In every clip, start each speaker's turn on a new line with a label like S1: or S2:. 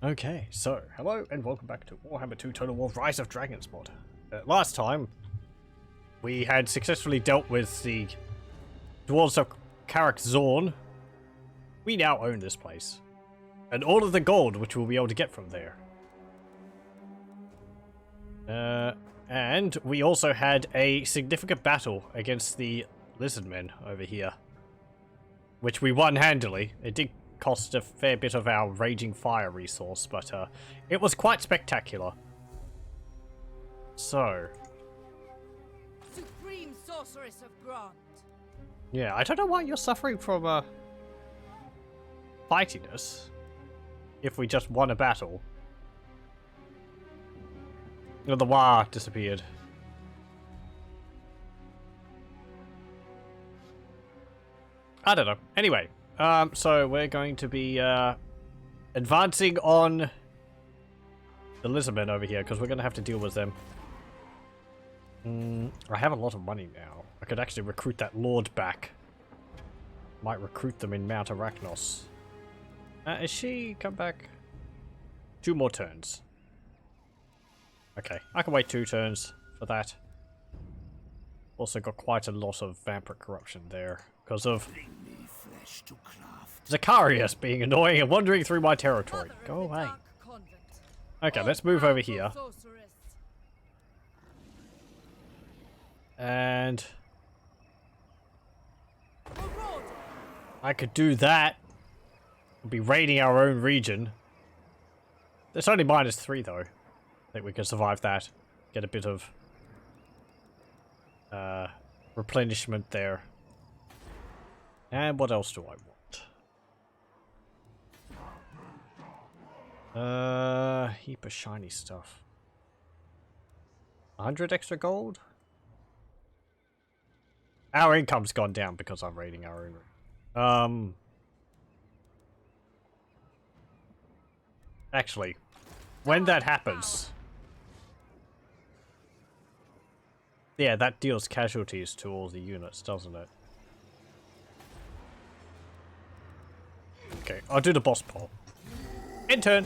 S1: Okay, so, hello and welcome back to Warhammer 2 Total War Rise of Dragons mod. Last time, we had successfully dealt with the Dwarves of Karak Zorn. We now own this place. And all of the gold which we'll be able to get from there. And we also had a significant battle against the Lizardmen over here. Which we won handily. It did cost a fair bit of our raging fire resource, but it was quite spectacular. So,
S2: Supreme Sorceress of Grant.
S1: yeah, I don't know why you're suffering from fightiness. If we just won a battle. Oh, the Wa disappeared. I don't know. Anyway, so we're going to be advancing on the Lizardmen over here, because we're going to have to deal with them. I have a lot of money now. I could actually recruit that Lord back. Might recruit them in Mount Arachnos. Is she come back? 2 more turns. Okay, I can wait 2 turns for that. Also got quite a lot of vampiric corruption there, because of Zacharias being annoying and wandering through my territory. Go away. Okay, let's move over here. And I could do that. We'll be raiding our own region. It's only -3 though. I think we can survive that. Get a bit of replenishment there. And what else do I want? Heap of shiny stuff. 100 extra gold? Our income's gone down because I'm raiding our own. Actually, when that happens, yeah, that deals casualties to all the units, doesn't it? Okay, I'll do the boss poll. In turn.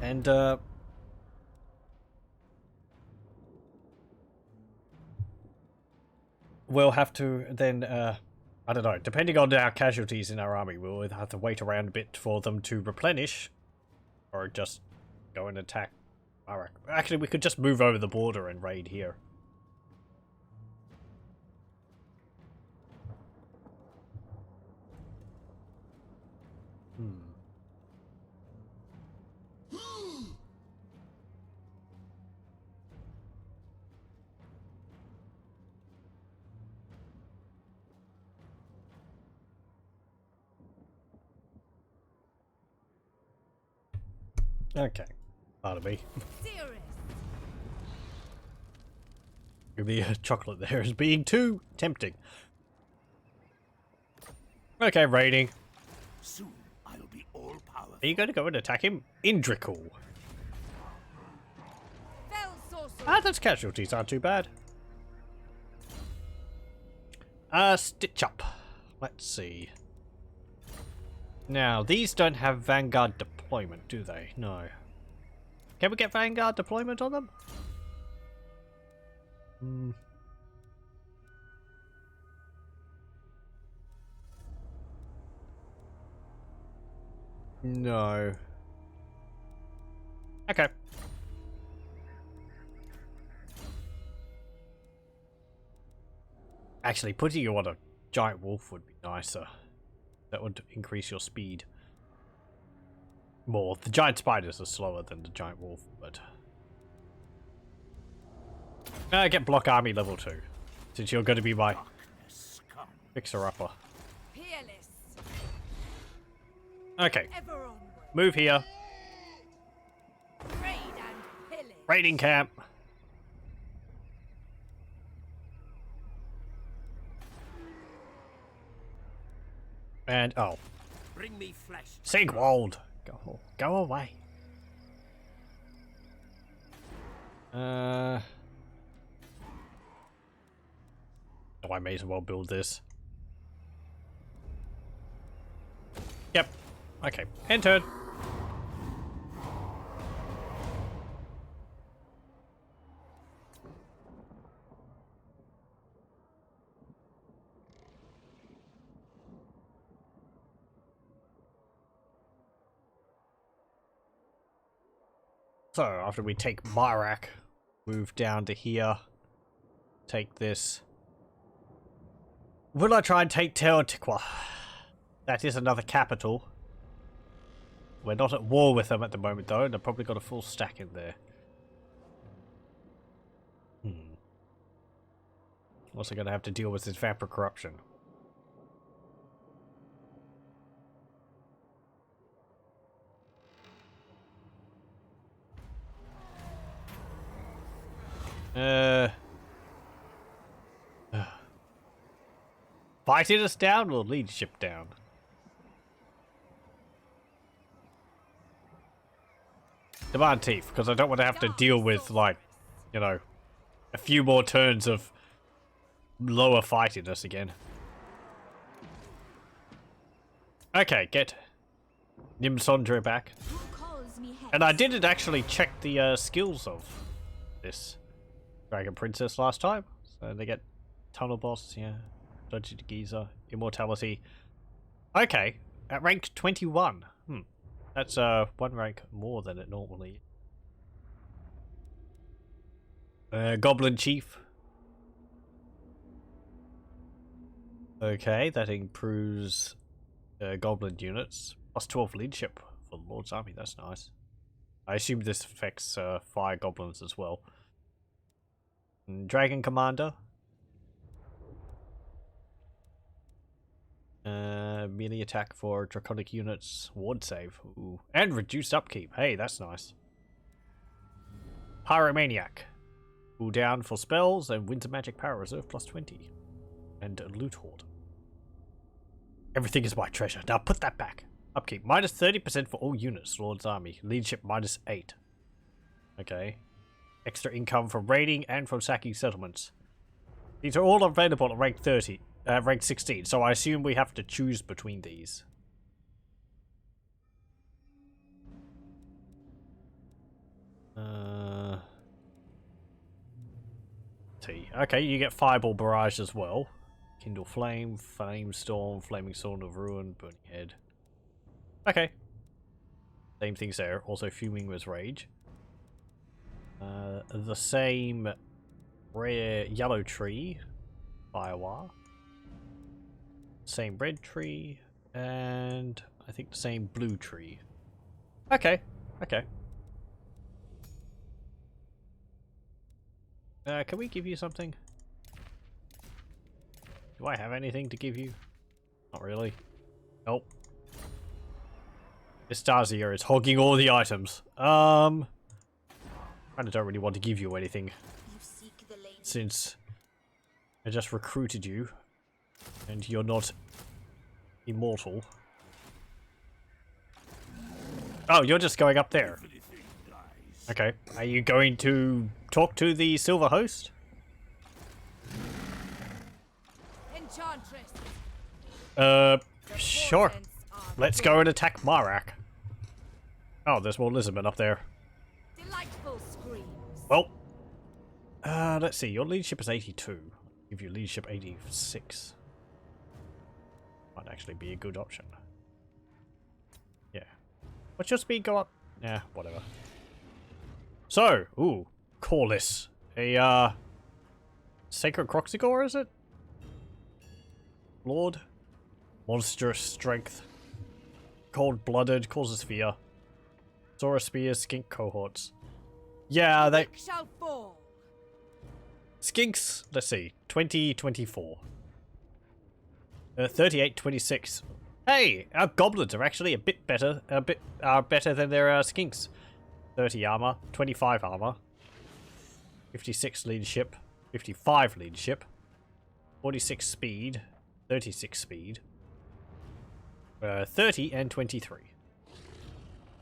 S1: And, we'll have to then, I don't know, depending on our casualties in our army, we'll either have to wait around a bit for them to replenish, or just go and attack. Alright, actually we could just move over the border and raid here. Okay, pardon me. The chocolate there is being too tempting. Okay, raiding.
S3: Soon I'll be all powerful.
S1: Are you going to go and attack him? Indrical. Ah, those casualties aren't too bad. Stitch up. Let's see. Now, these don't have Vanguard deployment, do they? No. Can we get Vanguard deployment on them? No. Okay. Actually, putting you on a giant wolf would be nicer. That would increase your speed more. The giant spiders are slower than the giant wolf, but get block army level 2, since you're going to be my fixer-upper. Okay, move here. Raiding camp. And oh,
S3: Bring me flesh.
S1: Sigwald, go away. Oh, I may as well build this. Yep, Okay, end turn. So, after we take Myrak, move down to here, take this. Will I try and take Teotihuacan? That is another capital. We're not at war with them at the moment, though, and I've probably got a full stack in there. Also going to have to deal with this vampire corruption. Fighting us down or leadership down? Demand Teeth, because I don't want to have to deal with, like, you know, a few more turns of lower fightiness again. Okay, get Nimsondra back. And I didn't actually check the skills of this Dragon Princess last time. So they get Tunnel Boss, yeah. Dodgy to Giza, Immortality. Okay, at rank 21. That's one rank more than it normally is. Goblin Chief. Okay, that improves Goblin units. Plus 12 leadership for the Lord's Army, that's nice. I assume this affects Fire Goblins as well. And Dragon Commander. Melee attack for Draconic units. Ward save. Ooh. And reduced upkeep. Hey, that's nice. Pyromaniac. Cool down for spells and Winter Magic Power Reserve plus 20. And Loot Hoard. Everything is my treasure. Now put that back. Upkeep. Minus 30% for all units. Lord's Army. Leadership minus 8. Okay. Extra income from raiding and from sacking settlements. These are all available at rank 30. Rank 16, so I assume we have to choose between these. T. Okay, you get Fireball Barrage as well. Kindle Flame, Flame Storm, Flaming Sword of Ruin, Burning Head. Okay. Same things there. Also Fuming with Rage. The same rare yellow tree. Firewire. Same red tree, and I think the same blue tree. Okay, okay. Can we give you something? Do I have anything to give you? Not really. Nope. Estasia is hogging all the items. I don't really want to give you anything. Since I just recruited you. And you're not immortal. Oh, you're just going up there. Okay. Are you going to talk to the Silver Host?
S2: Enchantress.
S1: Sure. Let's go and attack Myrak. Oh, there's more Lizardmen up there.
S2: Delightful screams.
S1: Well, let's see. Your leadership is 82. Give you leadership 86. Might actually be a good option. Yeah. What's your speed go up? Yeah, whatever. So, ooh, Corliss. A, Sacred Croxigore, is it? Lord. Monstrous strength. Cold-blooded, causes fear. Saurus spears, skink cohorts. Yeah, they...
S2: Shall fall.
S1: Skinks, let's see, 2024. 3826. Hey, our goblins are actually a bit better, better than their skinks. 30 armor, 25 armor, 56 leadership, 55 leadership, 46 speed, 36 speed, 30 and 23,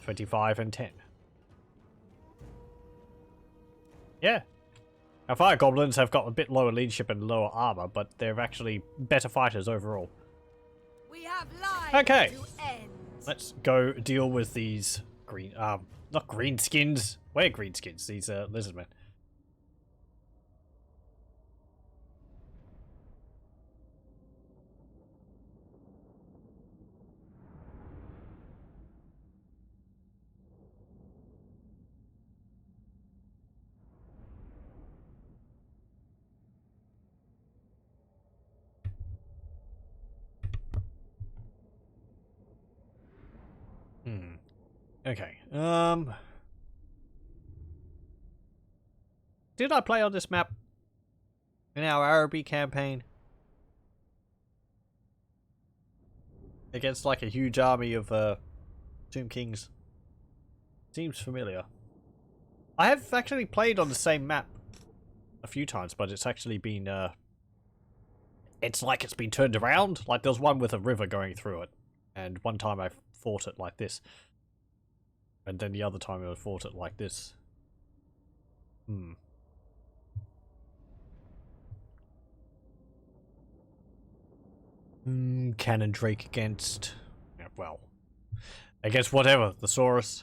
S1: 25 and 10. Yeah. Our fire goblins have got a bit lower leadership and lower armor, but they're actually better fighters overall.
S2: We have lives
S1: Okay.
S2: to end.
S1: Let's go deal with these green, not greenskins. We're greenskins, these lizardmen. Okay. Did I play on this map in our Araby campaign? Against like a huge army of Tomb Kings. Seems familiar. I have actually played on the same map a few times, but it's actually been it's like it's been turned around. Like there's one with a river going through it. And one time I fought it like this. And then the other time I fought it like this. Cannon Drake against... yeah, well... against whatever. The Saurus.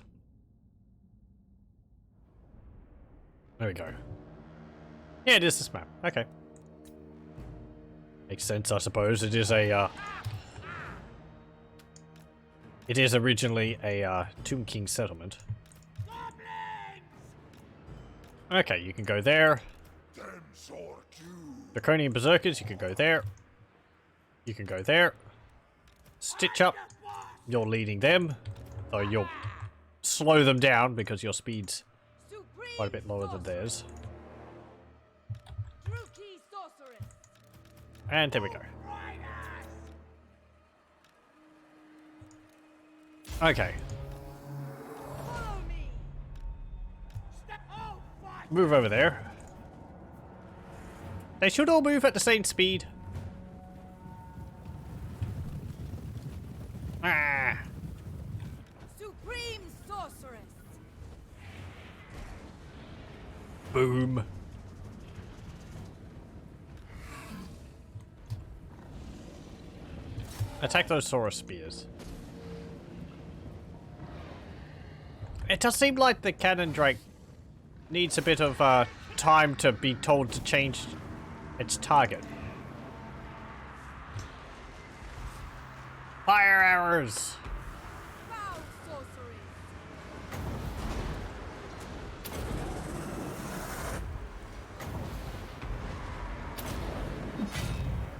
S1: There we go. Yeah, it is this map. Okay. Makes sense, I suppose. It is a, it is originally a Tomb King settlement. Okay, you can go there. Draconian Berserkers, you can go there. You can go there. Stitch Up, you're leading them. So you'll slow them down because your speed's quite a bit lower than theirs. And there we go. Okay. Move over there. They should all move at the same speed. Ah.
S2: Supreme sorceress.
S1: Boom. Attack those Saurus spears. It does seem like the Cannon Drake needs a bit of time to be told to change its target. Fire arrows!
S2: Foul sorcery.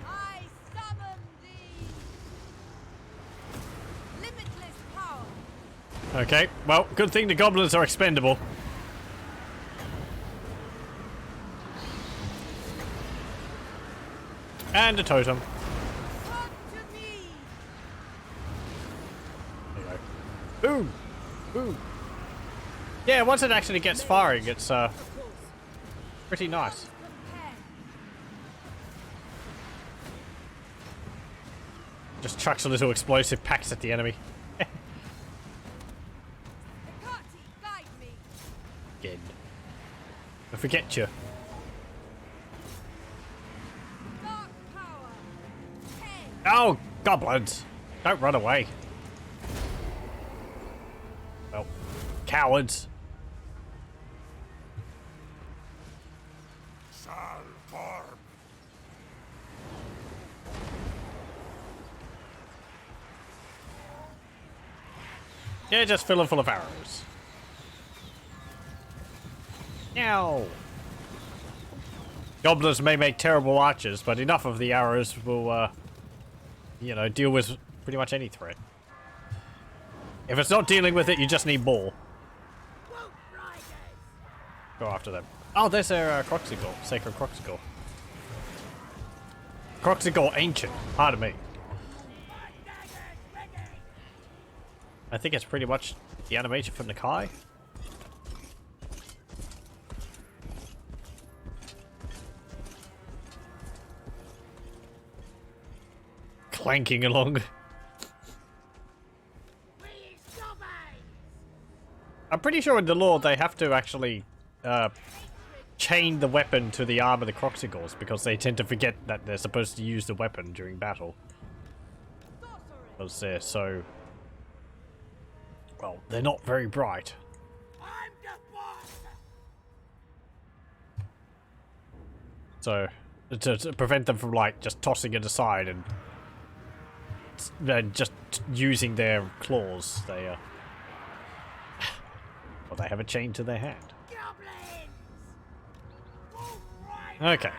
S2: I summon thee. Limitless power.
S1: Okay, well, good thing the goblins are expendable. And a totem.
S2: Come to me.
S1: There you go. Boom! Boom! Yeah, once it actually gets firing, it's pretty nice. Just chucks a little explosive packs at the enemy.
S2: Guide me.
S1: Again. I forget you.
S2: Dark power. Ten.
S1: Oh, goblins! Don't run away. Well, cowards. Yeah, just fill them full of arrows. Now, goblins may make terrible archers, but enough of the arrows will, you know, deal with pretty much any threat. If it's not dealing with it, you just need more. Go after them. Oh, there's their Croxigal, Sacred Croxigal. Croxigal Ancient, pardon me. I think it's pretty much the animation from Nakai. Clanking along. I'm pretty sure in the lore they have to actually chain the weapon to the arm of the Croxigals because they tend to forget that they're supposed to use the weapon during battle. Because they're so Well, they're not very bright.
S3: I'm the boss.
S1: So, to prevent them from, like, just tossing it aside and then just using their claws, they, well, they have a chain to their hand.
S3: Goblins. Wolf
S1: Okay.
S3: riders.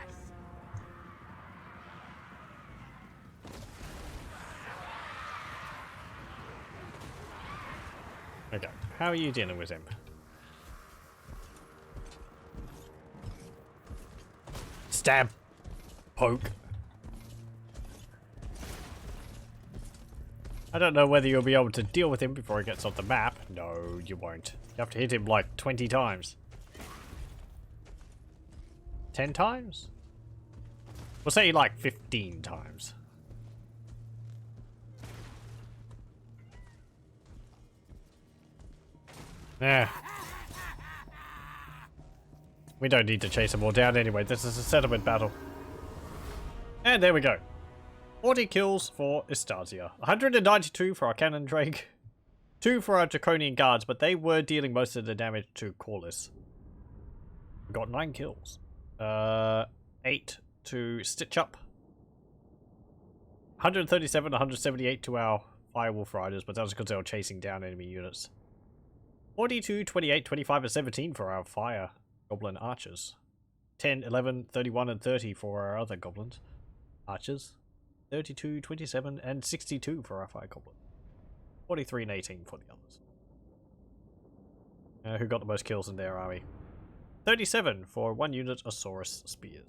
S1: Okay, how are you dealing with him? Stab! Poke. I don't know whether you'll be able to deal with him before he gets off the map. No, you won't. You have to hit him like 20 times. 10 times? We'll say like 15 times. Yeah. We don't need to chase them all down anyway. This is a settlement battle. And there we go. 40 kills for Istasia. 192 for our cannon drake. 2 for our draconian guards, but they were dealing most of the damage to Corliss. We got 9 kills. 8 to Stitch Up. 137, 178 to our Firewolf Riders, but that was because they were chasing down enemy units. 42, 28, 25, and 17 for our Fire Goblin Archers. 10, 11, 31, and 30 for our other Goblins. Archers. 32, 27, and 62 for our Fire Goblin. 43 and 18 for the others. Who got the most kills in their army? 37 for 1 unit of Saurus Spears.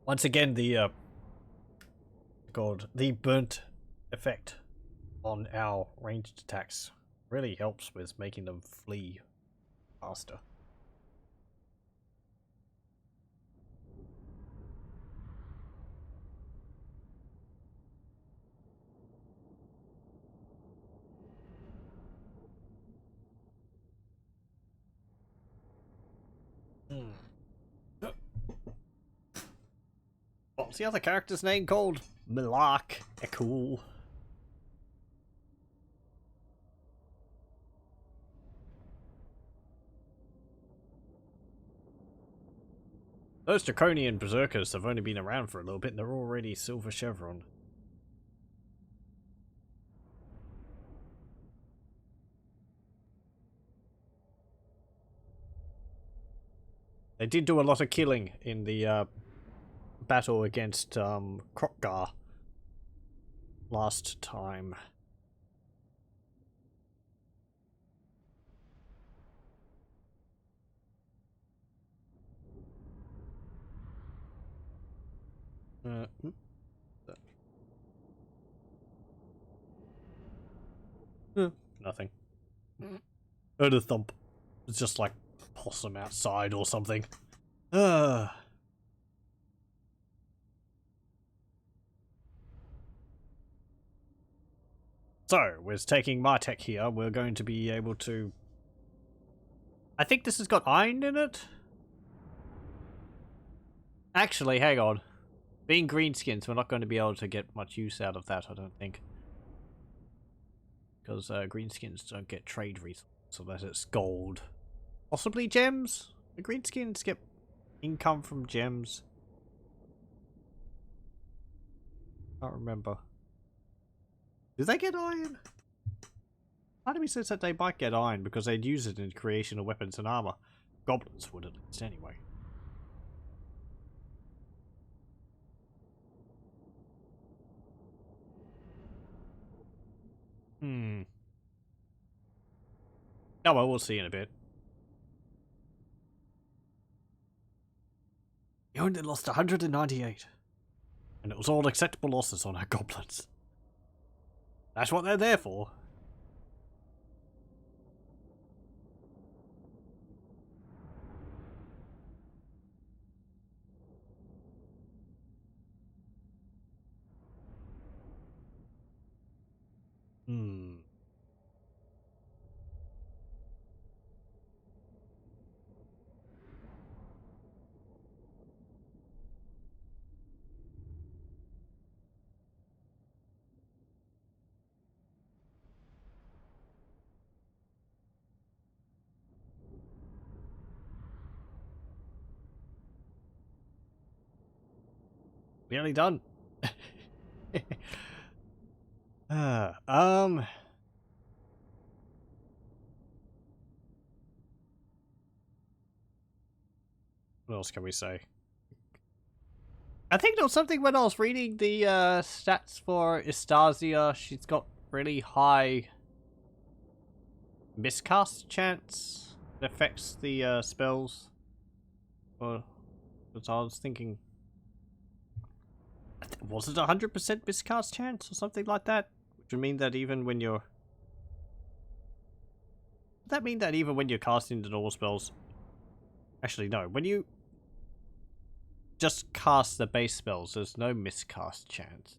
S1: Once again, the burnt effect on our ranged attacks really helps with making them flee faster. What's the other character's name called? Milak. Cool. Those draconian berserkers have only been around for a little bit and they're already silver chevron. They did do a lot of killing in the battle against Krokgar last time. Nothing. Heard a thump. It's just like possum outside or something. So, with taking my tech here, we're going to be able to... I think this has got iron in it? Actually, hang on. Being greenskins, we're not going to be able to get much use out of that, I don't think. Because greenskins don't get trade resources unless it's gold. Possibly gems? The greenskins get income from gems. Can't remember. Do they get iron? Part of me says that they might get iron because they'd use it in creation of weapons and armor. Goblins would at least anyway. Oh well, we'll see in a bit. You only lost 198. And it was all acceptable losses on our goblins. That's what they're there for. Nearly done. uh, what else can we say? I think there was something when I was reading the stats for Istasia. She's got really high miscast chance that affects the spells. Or, because I was thinking, was it 100% miscast chance or something like that? Which would mean that even when you're... Would that mean that even when you're casting the normal spells... Actually, no. When you just cast the base spells, there's no miscast chance.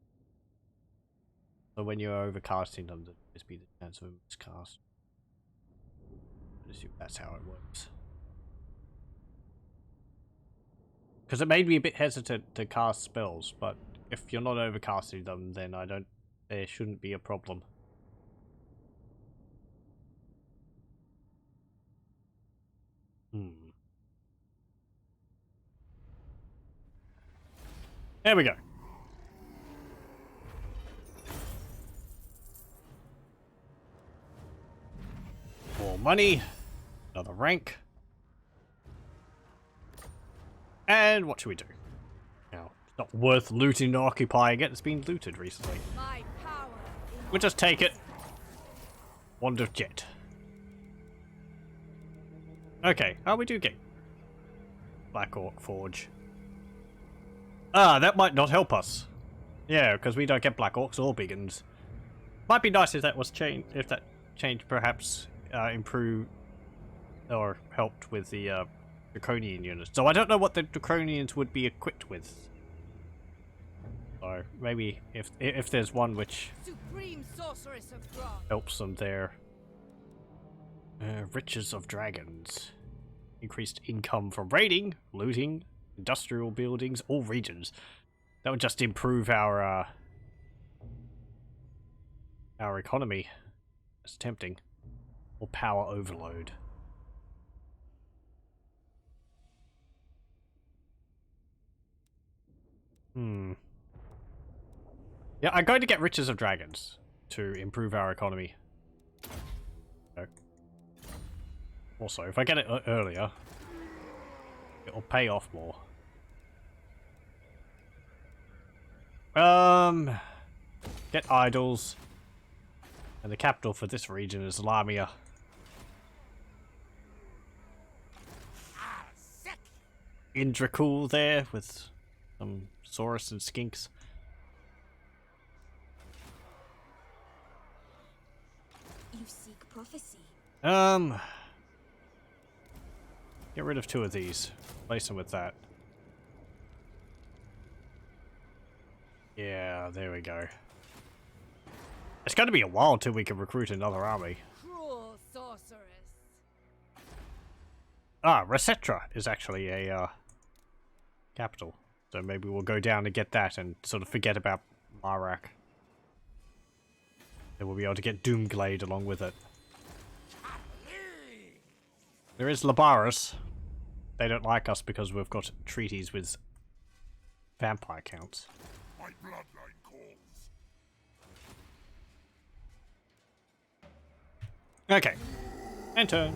S1: So when you're overcasting them, there'll just be the chance of a miscast. I assume that's how it works. Because it made me a bit hesitant to cast spells, but if you're not overcasting them, then there shouldn't be a problem. There we go. More money. Another rank. And what should we do? Now, it's not worth looting or occupying it. It's been looted recently.
S2: My power
S1: We'll just take it. Wand of Jet. Okay, we do get Black Orc Forge. Ah, that might not help us. Yeah, because we don't get Black Orcs or Biggins. Might be nice if that was changed. If that change perhaps improved or helped with the Draconian units. So I don't know what the Draconians would be equipped with. So maybe if there's one which
S2: Supreme Sorceress of God.
S1: helps them there. Riches of Dragons. Increased income from raiding, looting, industrial buildings, all regions. That would just improve our economy. It's tempting. Or power overload. Yeah, I'm going to get Riches of Dragons to improve our economy. Okay. Also, if I get it earlier, it'll pay off more. Get idols. And the capital for this region is Lamia. Indracool there with some Saurus and Skinks.
S4: You seek prophecy.
S1: Get rid of 2 of these. Replace them with that. Yeah, there we go. It's going to be a while till we can recruit another army.
S2: Cruel sorceress.
S1: Ah, Resetra is actually a capital. So maybe we'll go down and get that and sort of forget about Marak. Then we'll be able to get Doomglade along with it. There is Labaris. They don't like us because we've got treaties with vampire counts.
S3: My bloodline calls.
S1: Okay. And turn.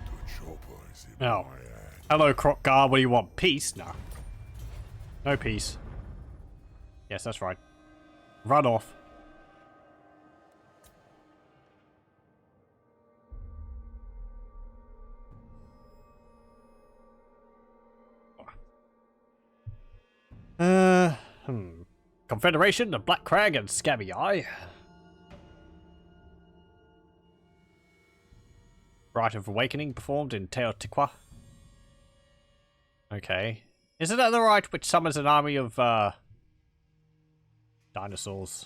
S3: The chopper is in
S1: Oh.
S3: my hand.
S1: Hello, Krokgar. What do you want? Peace? No. No peace. Yes, that's right. Run off. Confederation, the Black Crag, and Scabby Eye. Rite of Awakening performed in Teotihuacan. Okay. Isn't that the rite which summons an army of, dinosaurs?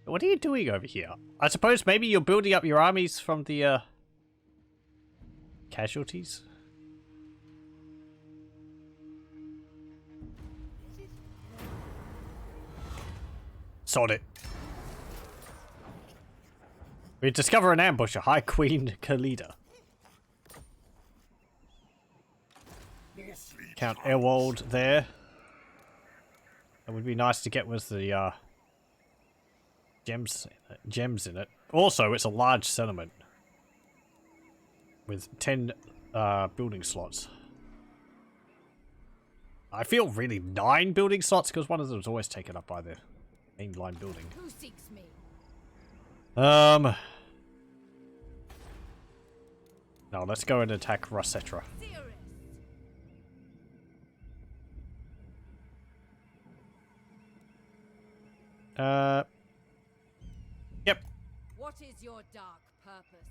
S1: What are you doing over here? I suppose maybe you're building up your armies from the, casualties? Sod it. We discover an ambush, a High Queen Kalida. Count Airwold there. That would be nice to get with the gems in it. Also, it's a large settlement with 10 building slots. I feel really 9 building slots because one of them is always taken up by the mainline building.
S2: Who seeks me?
S1: No, let's go and attack Rossetra. Yep.
S2: What is your dark purpose?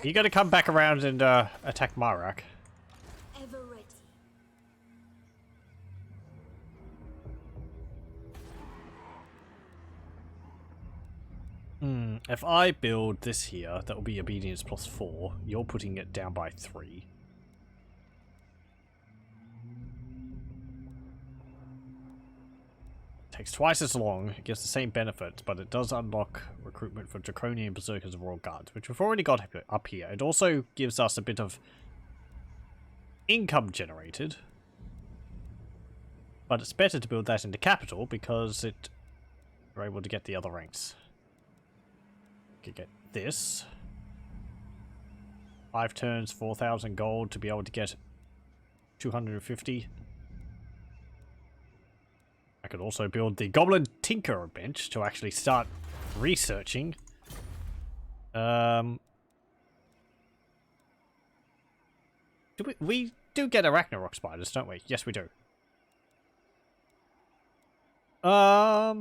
S1: You gotta come back around and attack Marak.
S4: Ever ready.
S1: If I build this here, that will be obedience plus 4. You're putting it down by 3. Takes twice as long, it gives the same benefits, but it does unlock recruitment for Draconian Berserkers of Royal Guards, which we've already got up here. It also gives us a bit of income generated, but it's better to build that in the capital because we're able to get the other ranks. We could get this. 5 turns, 4,000 gold to be able to get 250. I could also build the Goblin Tinker bench to actually start researching. We do get Arachnarok spiders, don't we? Yes, we do. Yeah,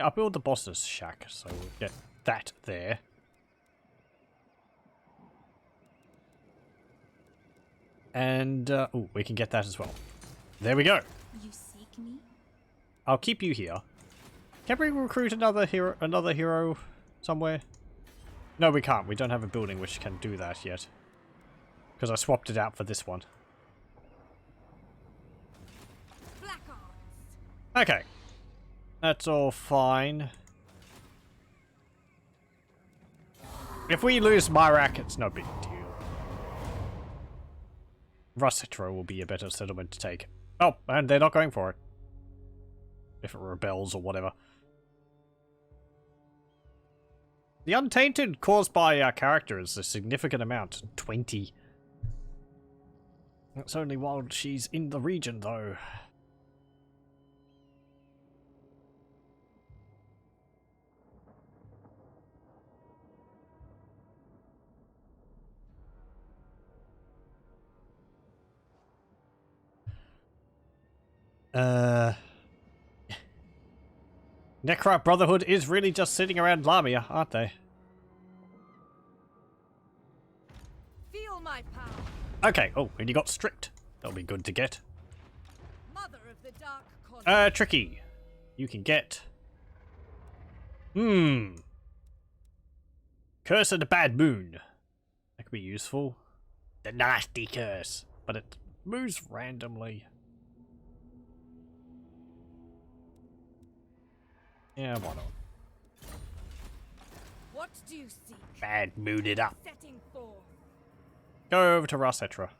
S1: I'll build the boss's shack, so we'll get that there. And, oh, we can get that as well. There we go.
S4: You seek me?
S1: I'll keep you here. Can we recruit another hero somewhere? No, we can't. We don't have a building which can do that yet. Because I swapped it out for this one.
S2: Black arts.
S1: Okay. That's all fine. If we lose Myrak, it's no big deal. Rossetra will be a better settlement to take. Oh, and they're not going for it. If it rebels or whatever. The Untainted caused by our character is a significant amount. 20. That's only while she's in the region, though. Necra Brotherhood is really just sitting around Lamia, aren't they?
S2: Feel my power.
S1: Okay, oh, and you got strict. That'll be good to get.
S2: Mother of the dark con.
S1: Tricky. You can get... Curse of the Bad Moon. That could be useful. The nasty curse. But it moves randomly. Yeah, why not?
S2: What do you seek?
S1: Bad mood it up.
S2: Setting forth.
S1: Go over to Rossetra.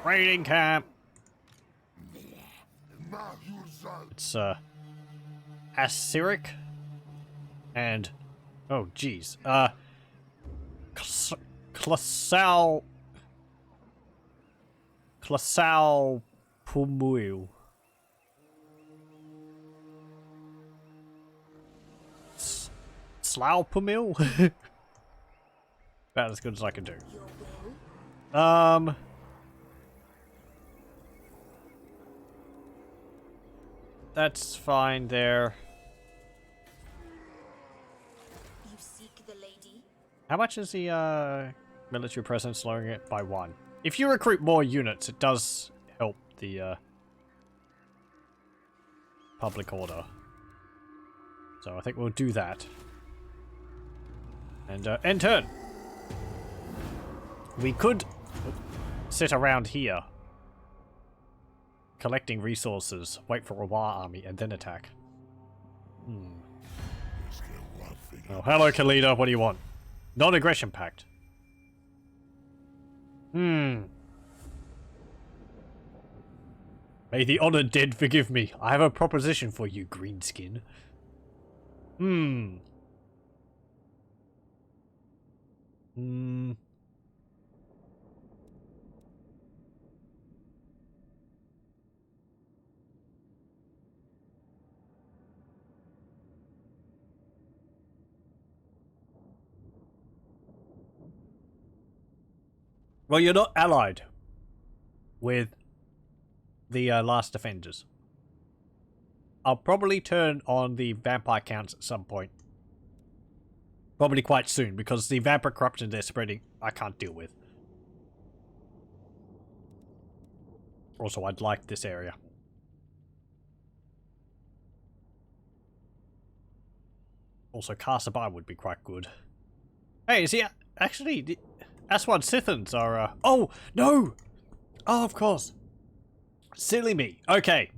S1: Raiding camp. It's Assyric and oh geez, Klasal Pumuil. Slough Pumil? About as good as I can do. That's fine there.
S4: You seek the lady?
S1: How much is the military presence lowering it by 1? If you recruit more units, it does help the public order. So I think we'll do that. And end turn. We could sit around here. Collecting resources. Wait for a war army and then attack.
S3: Let's get one thing
S1: Oh, hello, Kalida. What do you want? Non-aggression pact. May the honored dead forgive me. I have a proposition for you, Greenskin. Well, you're not allied with the last defenders. I'll probably turn on the vampire counts at some point. Probably quite soon, because the vampire corruption they're spreading, I can't deal with. Also, I'd like this area. Also, Casabai would be quite good. Hey, is he actually... The Aswan Sithans are... Oh, no! Oh, of course. Silly me. Okay.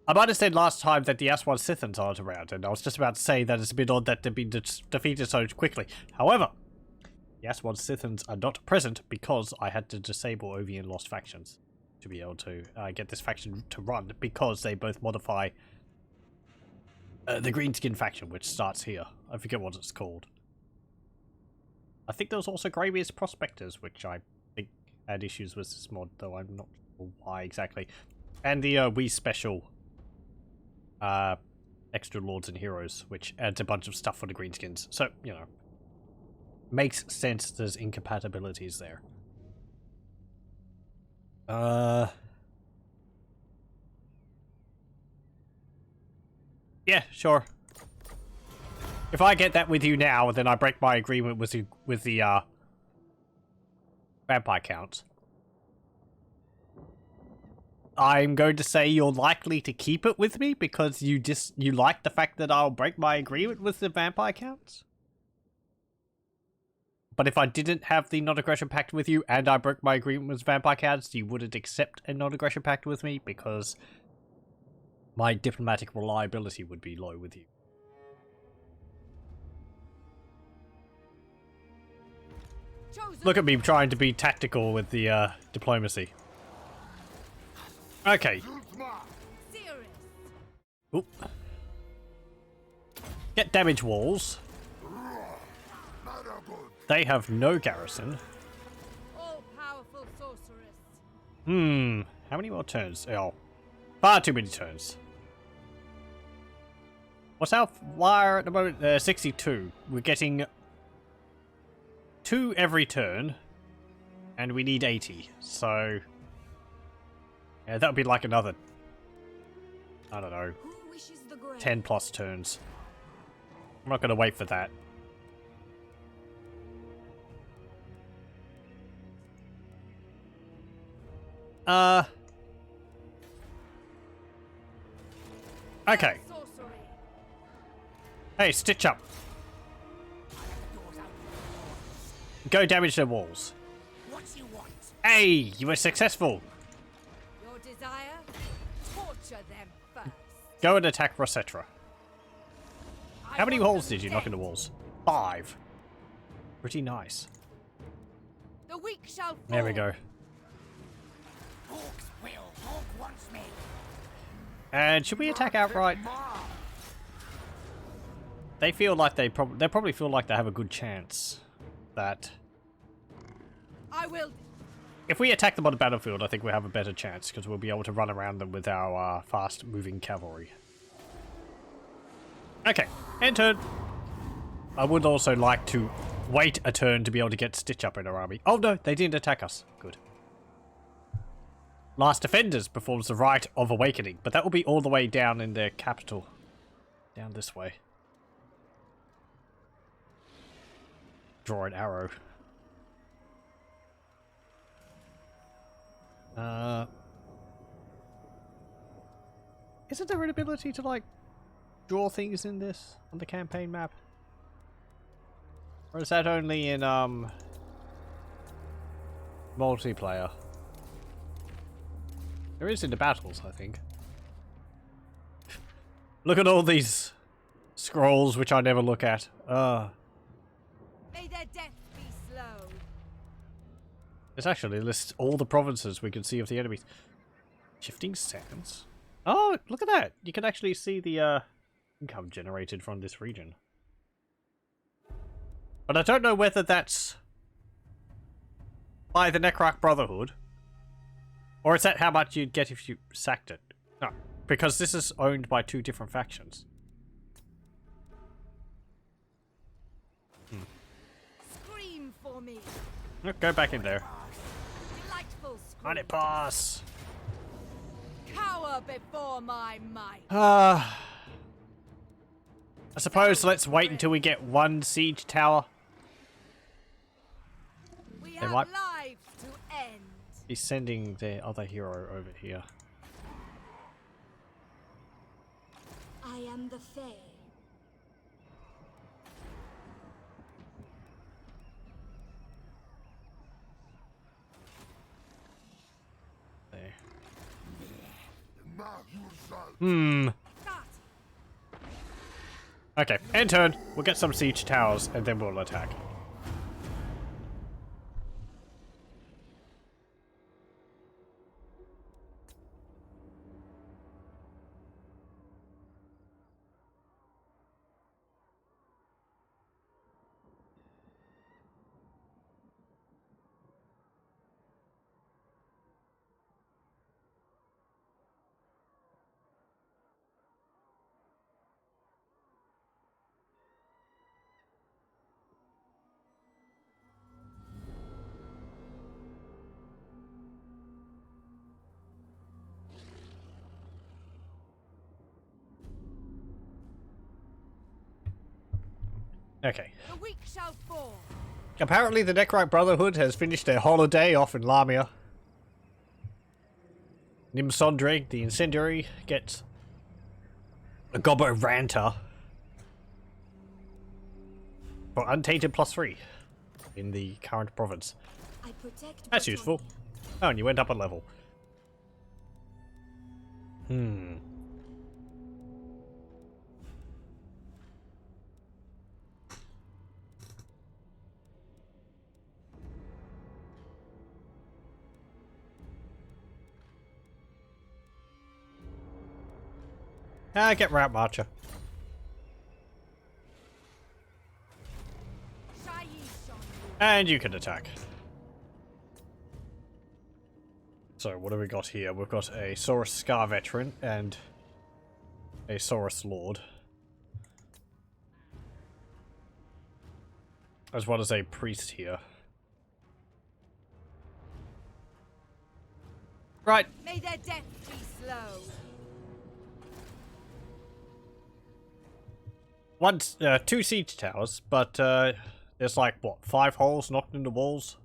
S1: I might have said last time that the Aswan Sithans aren't around, and I was just about to say that it's a bit odd that they've been defeated so quickly. However, the Aswan Sithans are not present because I had to disable Ovian Lost factions to be able to get this faction to run, because they both modify the Greenskin faction, which starts here. I forget what it's called. I think there was also Greybeard's Prospectors, which I think had issues with this mod, though I'm not sure why exactly. And the Wii Special Extra Lords and Heroes, which adds a bunch of stuff for the Greenskins. So, you know, makes sense there's incompatibilities there. Yeah, sure. If I get that with you now, then I break my agreement with the vampire count. I'm going to say you're likely to keep it with me because you like the fact that I'll break my agreement with the vampire counts. But if I didn't have the non-aggression pact with you and I broke my agreement with vampire counts, you wouldn't accept a non-aggression pact with me because my diplomatic reliability would be low with you. Look at me trying to be tactical with the diplomacy. Okay. Oop. Get damage walls. They have no garrison.
S2: All-powerful sorceress.
S1: How many more turns? Oh, far too many turns. What's our wire at the moment? 62. We're getting 2 every turn, and we need 80. So, yeah, that would be like another, I don't know, 10 plus turns. I'm not going to wait for that. Okay. Hey, stitch up. Go damage their walls. Hey, you were successful.
S2: Your desire? Torture them first.
S1: Go and attack Rosetra. How many holes did you knock in the walls? 5. Pretty nice.
S2: The weak shall fall.
S1: There we go. And should we attack outright? They feel like they probably feel like they have a good chance that
S2: I will.
S1: if we attack them on the battlefield, I think we'll have a better chance because we'll be able to run around them with our fast-moving cavalry. Okay, end turn. I would also like to wait a turn to be able to get Stitch up in our army. Oh no, they didn't attack us. Good. Last Defenders performs the Rite of Awakening, but that will be all the way down in their capital. Down this way. Draw an arrow. Isn't there an ability to, like, draw things in this on the campaign map? Or is that only in, multiplayer? There is in the battles, I think. Look at all these scrolls, which I never look at.
S2: May their death be slow.
S1: This actually lists all the provinces we can see of the enemies. Shifting sands? Oh, look at that! You can actually see the income generated from this region. But I don't know whether that's by the Necroc Brotherhood, or is that how much you'd get if you sacked it? No, because this is owned by two different factions.
S2: Scream for me.
S1: Oh, go back in there.
S2: Delightful scream.
S1: Let it pass.
S2: Cower before my might.
S1: I suppose let's wait until we get one siege tower.
S2: We
S1: They
S2: have
S1: might
S2: lives to end.
S1: be sending their other hero over here.
S4: I am the Fae.
S1: There.
S3: Now you shall
S2: Start.
S1: Okay, end turn. We'll get some siege towers and then we'll attack. Okay.
S2: The weak shall fall.
S1: Apparently the Necroc Brotherhood has finished their holiday off in Lamia. Nimsondrig, the incendiary, gets a Gobbo Ranta for Untainted +3 in the current province.
S4: I protect
S1: That's useful.
S4: Bretonia.
S1: Oh, and you went up a level. Get Route Marcher.
S2: Shaiish on you.
S1: And you can attack. So, what do we got here? We've got a Saurus Scar Veteran and a Saurus Lord. As well as a Priest here. Right.
S2: May their death be slow.
S1: Two siege towers, but there's like, what, 5 holes knocked in the walls?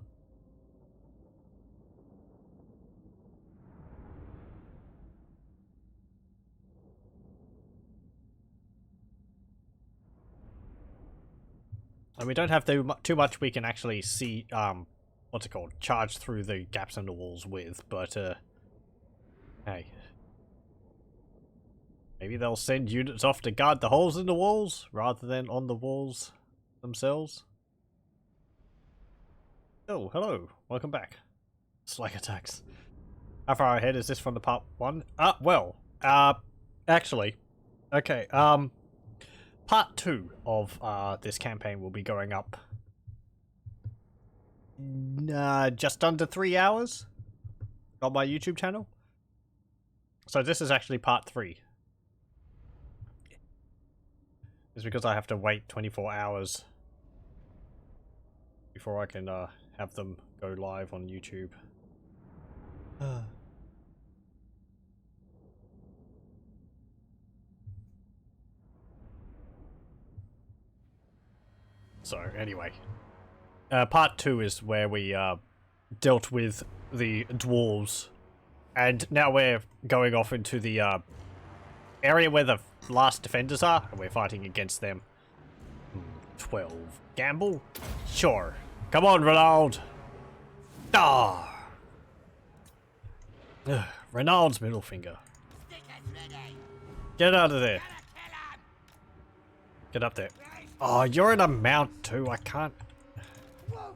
S1: And we don't have too much we can actually see, what's it called, charge through the gaps in the walls with, but, hey. Maybe they'll send units off to guard the holes in the walls, rather than on the walls themselves. Oh, hello. Welcome back. Slag attacks. How far ahead is this from the part 1? Actually, okay, part 2 of, this campaign will be going up, just under 3 hours on my YouTube channel. So this is actually part 3. It's because I have to wait 24 hours before I can have them go live on YouTube. So, anyway. Part 2 is where we dealt with the dwarves. And now we're going off into the area where the last defenders are, and we're fighting against them. 12. Gamble? Sure. Come on, Ronald! Ah! Renaud's middle finger. Get out of there. Get up there. Oh, you're in a mount too. I can't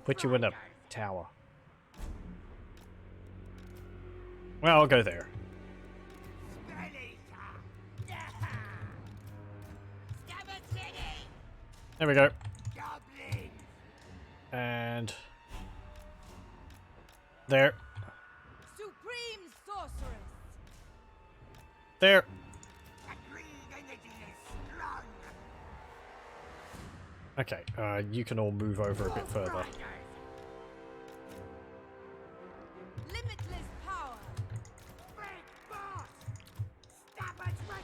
S1: put you in a tower. Well, I'll go there. There we go. And there.
S2: Supreme sorceress.
S1: There. Okay, you can all move over a bit further.
S2: Limitless power.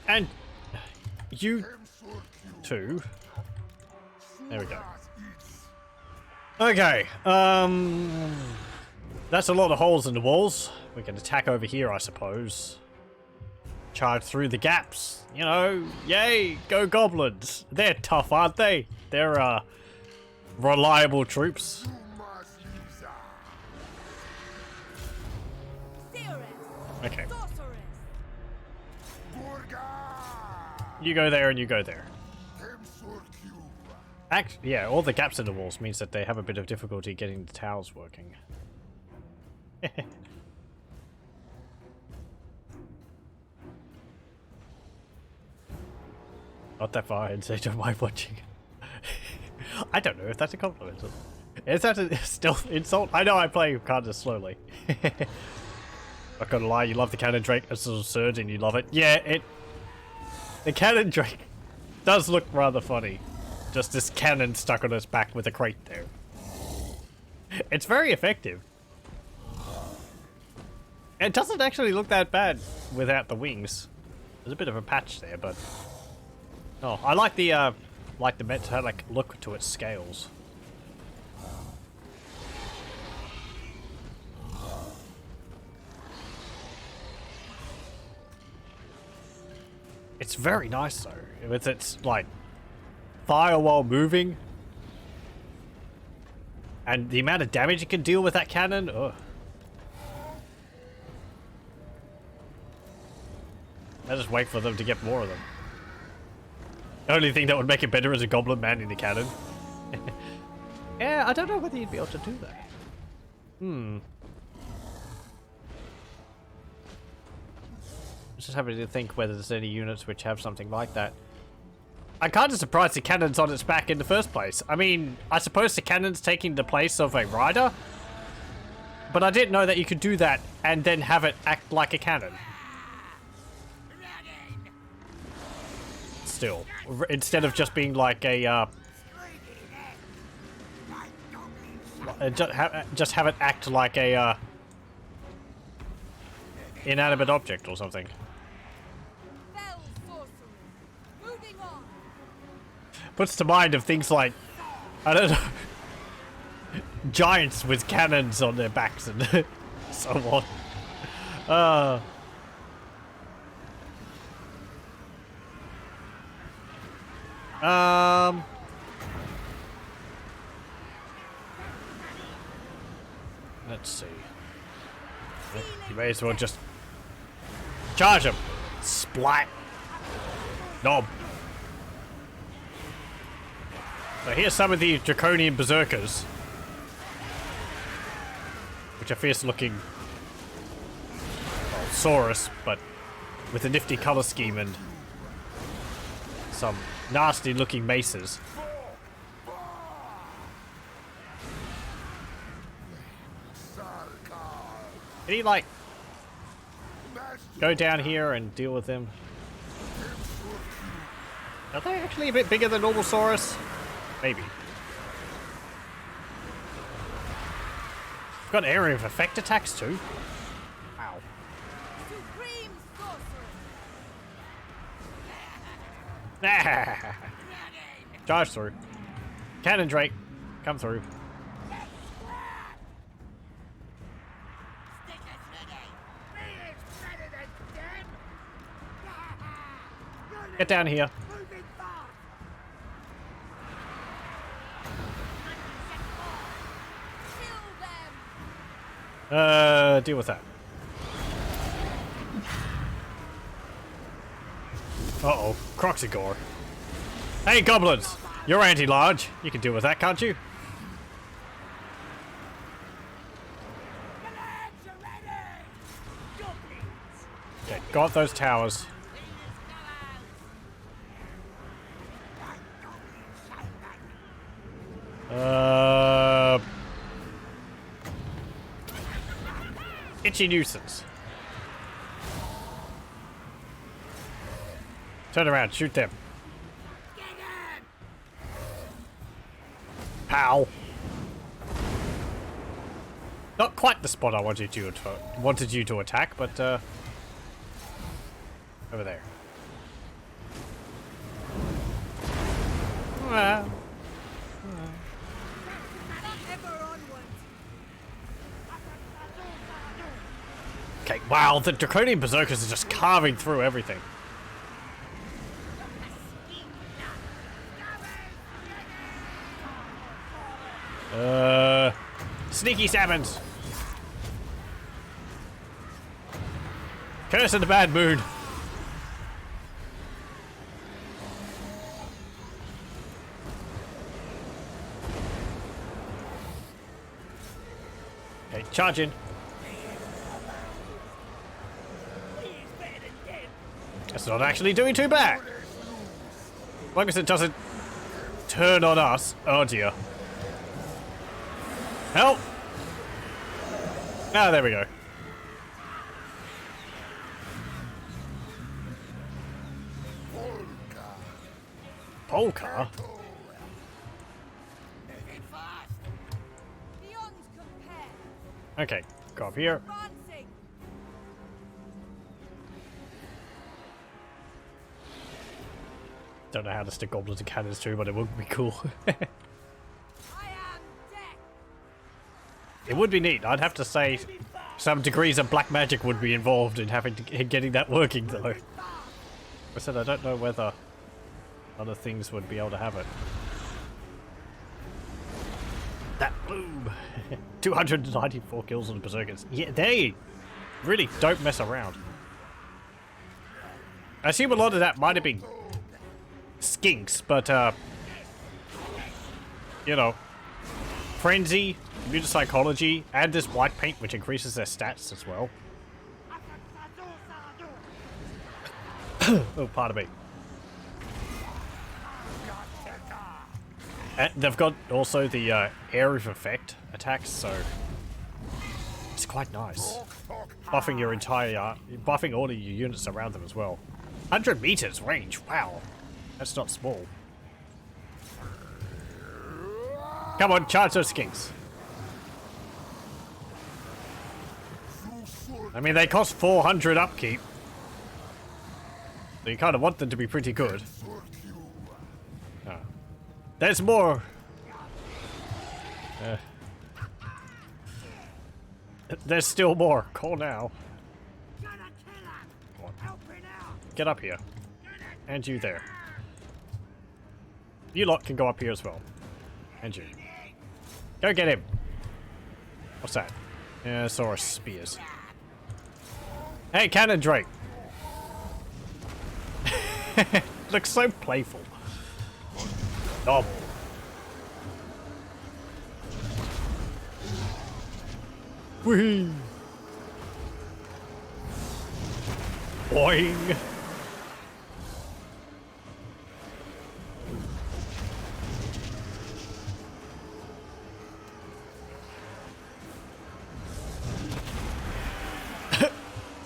S1: And you two. There we go. Okay, that's a lot of holes in the walls. We can attack over here, I suppose. Charge through the gaps. You know, yay, go goblins. They're tough, aren't they? They're, reliable troops. Okay. You go there and you go there. Yeah, all the gaps in the walls means that they have a bit of difficulty getting the towers working. Not that far and say don't mind watching. I don't know if that's a compliment. Is that a stealth insult? I know I play kind of slowly. Not gonna lie, you love the cannon drake as a surge and you love it. Yeah, the cannon drake does look rather funny. Just this cannon stuck on its back with a crate there. It's very effective. It doesn't actually look that bad without the wings. There's a bit of a patch there, but oh, I like the metallic look to its scales. It's very nice though, with its like fire while moving, and the amount of damage it can deal with that cannon. Ugh. I just wait for them to get more of them. The only thing that would make it better is a goblin man in the cannon. Yeah, I don't know whether you'd be able to do that. Just having to think whether there's any units which have something like that. I'm kind of surprised the cannon's on its back in the first place. I mean, I suppose the cannon's taking the place of a rider, but I didn't know that you could do that and then have it act like a cannon. Still, instead of just being like a just have it act like a inanimate object or something.
S2: Fell sorcery. Moving on.
S1: Puts to mind of things like, I don't know, giants with cannons on their backs and so on. Let's see. You may as well just charge him. Splat. Knob. So here's some of the draconian berserkers, which are fierce looking, well, Saurus, but with a nifty color scheme and some nasty looking maces. Can he like go down here and deal with them? Are they actually a bit bigger than normal Saurus? Maybe. Got an area of effect attacks too. Wow.
S2: Supreme sorcery.
S1: Charge through. Cannon Drake, come through. Get down here.
S2: Kill them.
S1: Deal with that. Uh-oh. Croxigore. Hey, goblins! You're anti-large. You can deal with that, can't you? Okay, got those towers. Itchy nuisance. Turn around, shoot them. Pow. Not quite the spot I wanted you to attack, but over there. Well. Okay, wow, the Draconian Berserkers are just carving through everything. Sneaky salmons. Curse of the bad moon. Okay, charging. That's not actually doing too bad. As long as it doesn't turn on us. Oh dear. Help! Ah, there we go. Polka? Okay, go up here. Don't know how to stick goblins and cannons too, but it would be cool. It would be neat. I'd have to say some degrees of black magic would be involved in getting that working, though. I said I don't know whether other things would be able to have it. That boom! 294 kills on the Berserkers. Yeah, they really don't mess around. I assume a lot of that might have been skinks, but you know, frenzy, immune psychology, and this white paint, which increases their stats as well. Oh, pardon me. And they've got also the area of effect attacks, so it's quite nice. Buffing your buffing all of your units around them as well. 100 meters range, wow. That's not small. Come on, charge those skinks. I mean, they cost 400 upkeep. So you kind of want them to be pretty good. Oh. There's more! There's still more. Call now. Get up here. And you there. You lot can go up here as well. And you. Go get him! What's that? Saurus spears. Hey, Cannon Drake! Looks so playful. Oh. Whee! Boing!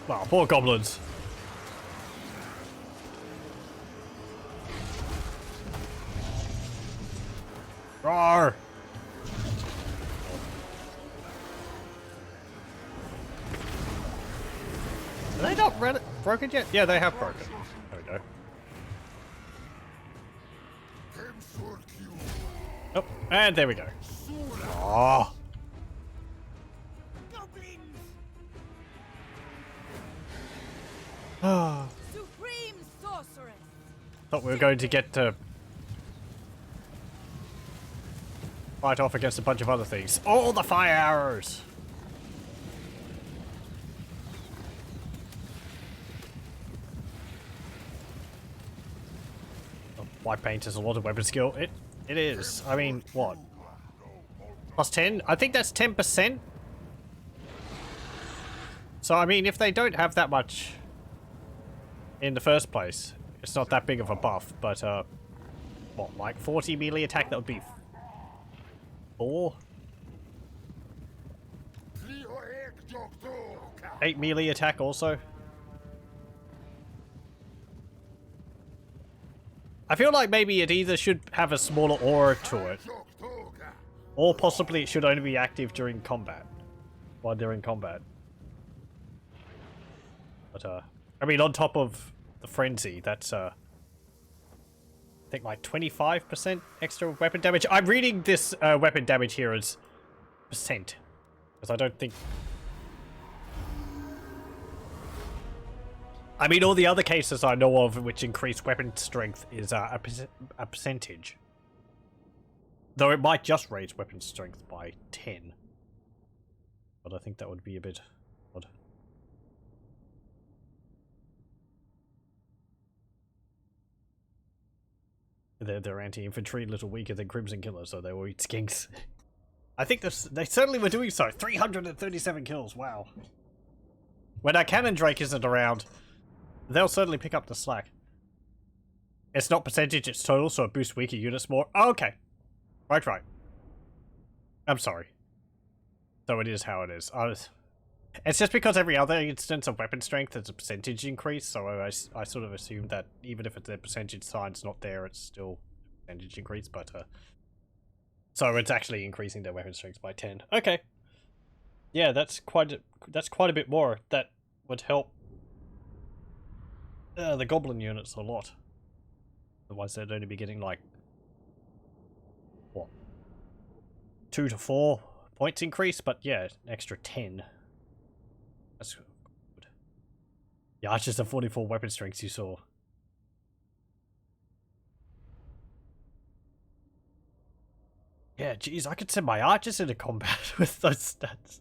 S1: Wow, poor goblins. Roar! Are they not broken yet? Yeah, they have broken. There we go. Oh, and there we go. Oh.
S2: Supreme sorceress.
S1: Thought we were going to get to fight off against a bunch of other things. All the fire arrows! White paint is a lot of weapon skill. It is. I mean, what? Plus 10? I think that's 10%. So, I mean, if they don't have that much in the first place, it's not that big of a buff, but, what, like 40 melee attack? That would be 4? 8 melee attack also. I feel like maybe it either should have a smaller aura to it, or possibly it should only be active during combat, while they're in combat. But, I mean, on top of the frenzy, that's, I think like 25% extra weapon damage. I'm reading this, weapon damage here as percent, because I don't think... I mean, all the other cases I know of which increase weapon strength is a percentage. Though it might just raise weapon strength by 10. But I think that would be a bit odd. They're anti-infantry, a little weaker than Crimson Killers, so they will eat skinks. I think they certainly were doing so. 337 kills, wow. When our Cannon Drake isn't around, they'll certainly pick up the slack. It's not percentage, it's total, so it boosts weaker units more. Oh, okay. Right. I'm sorry. So it is how it is. It's just because every other instance of weapon strength is a percentage increase, so I sort of assume that even if the percentage sign's not there, it's still a percentage increase, but, so it's actually increasing their weapon strength by 10. Okay. Yeah, that's quite a bit more. That would help the goblin units a lot. Otherwise they'd only be getting like, what, 2 to 4 points increase, but yeah, an extra 10. That's good. The archers have 44 weapon strengths, you saw. Yeah, geez, I could send my archers into combat with those stats.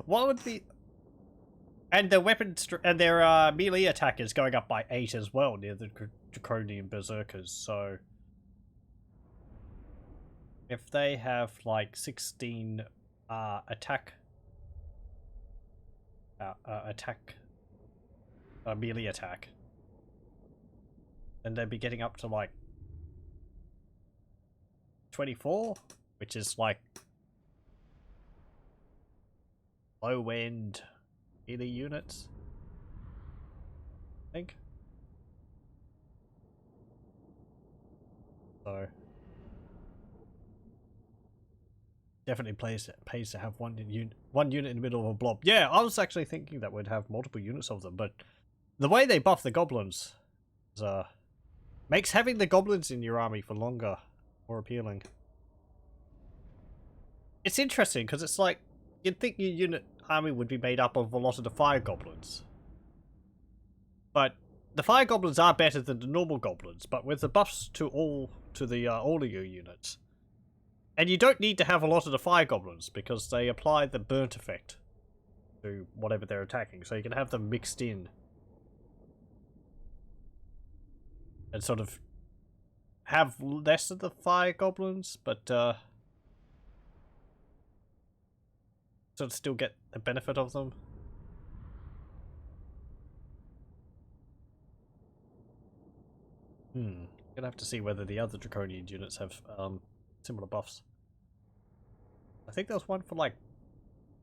S1: What would be... And their and their melee attack is going up by 8 as well near the Draconian Berserkers, so... If they have like 16 attack... melee attack, then they'd be getting up to like 24, which is like low end melee units, I think. So definitely pays to have one unit in the middle of a blob. Yeah, I was actually thinking that we'd have multiple units of them, but the way they buff the goblins is, makes having the goblins in your army for longer more appealing. It's interesting because it's like you'd think your unit army would be made up of a lot of the fire goblins, but the fire goblins are better than the normal goblins. But with the buffs to all of your units. And you don't need to have a lot of the fire goblins, because they apply the burnt effect to whatever they're attacking, so you can have them mixed in. And sort of have less of the fire goblins, but sort of still get the benefit of them. Gonna have to see whether the other Draconian units have similar buffs. I think there was one for like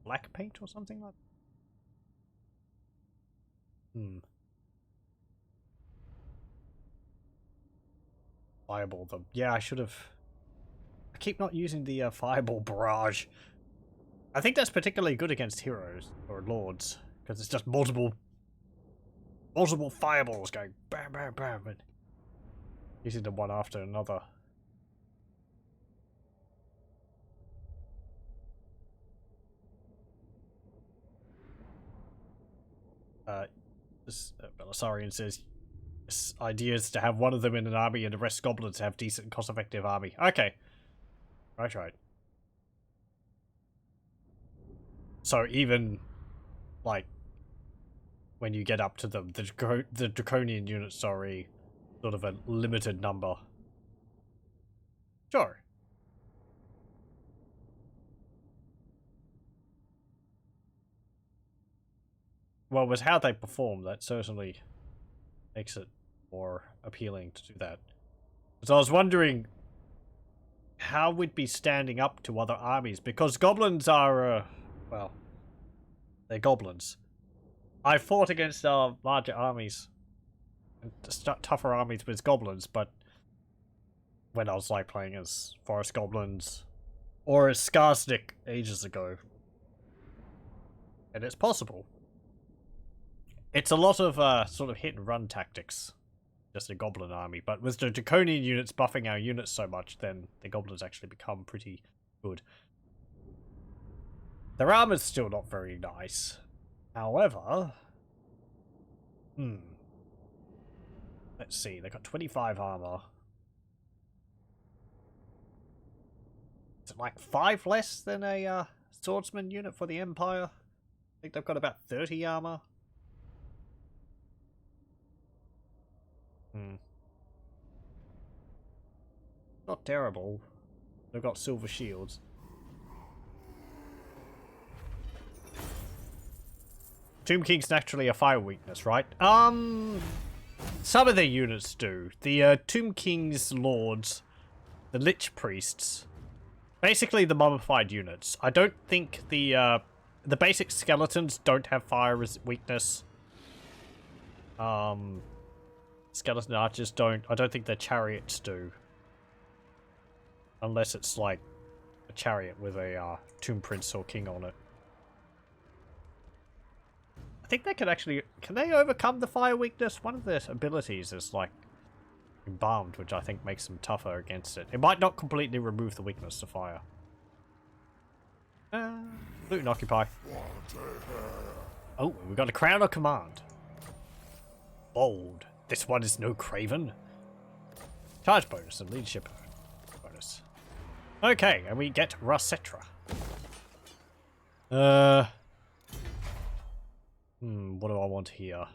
S1: black paint or something like that. Fireball them. Yeah, I should have. I keep not using the fireball barrage. I think that's particularly good against heroes or lords, because it's just multiple fireballs going bam bam bam, and using them one after another. This Belisarian says this idea is to have one of them in an army and the rest goblins have decent cost-effective army. Okay. Right. So even, like, when you get up to them, the Draconian units are sort of a limited number Sure. Well, with how they perform, that certainly makes it more appealing to do that. So I was wondering how we'd be standing up to other armies, because goblins are, well, they're goblins. I fought against larger armies, and tougher armies with goblins, but when I was like playing as forest goblins, or as Skarsnik ages ago. And it's possible. It's a lot of sort of hit and run tactics. Just a goblin army, but with the draconian units buffing our units so much, then the goblins actually become pretty good. Their armor's still not very nice. However, let's see, they got 25 armor. Is it like 5 less than a swordsman unit for the Empire? I think they've got about 30 armor. Not terrible. They've got silver shields. Tomb King's naturally a fire weakness, right? Some of their units do. The Tomb King's lords, the Lich Priests, basically the mummified units. I don't think the basic skeletons don't have fire weakness. Skeleton archers don't. I don't think their chariots do. Unless it's like a chariot with a Tomb Prince or King on it. I think they could actually... Can they overcome the fire weakness? One of their abilities is like embalmed, which I think makes them tougher against it. It might not completely remove the weakness to fire. Loot and occupy. Oh, we got a crown of command. Bold. This one is no craven. Charge bonus and leadership bonus. Okay, and we get Rasetra. What do I want here?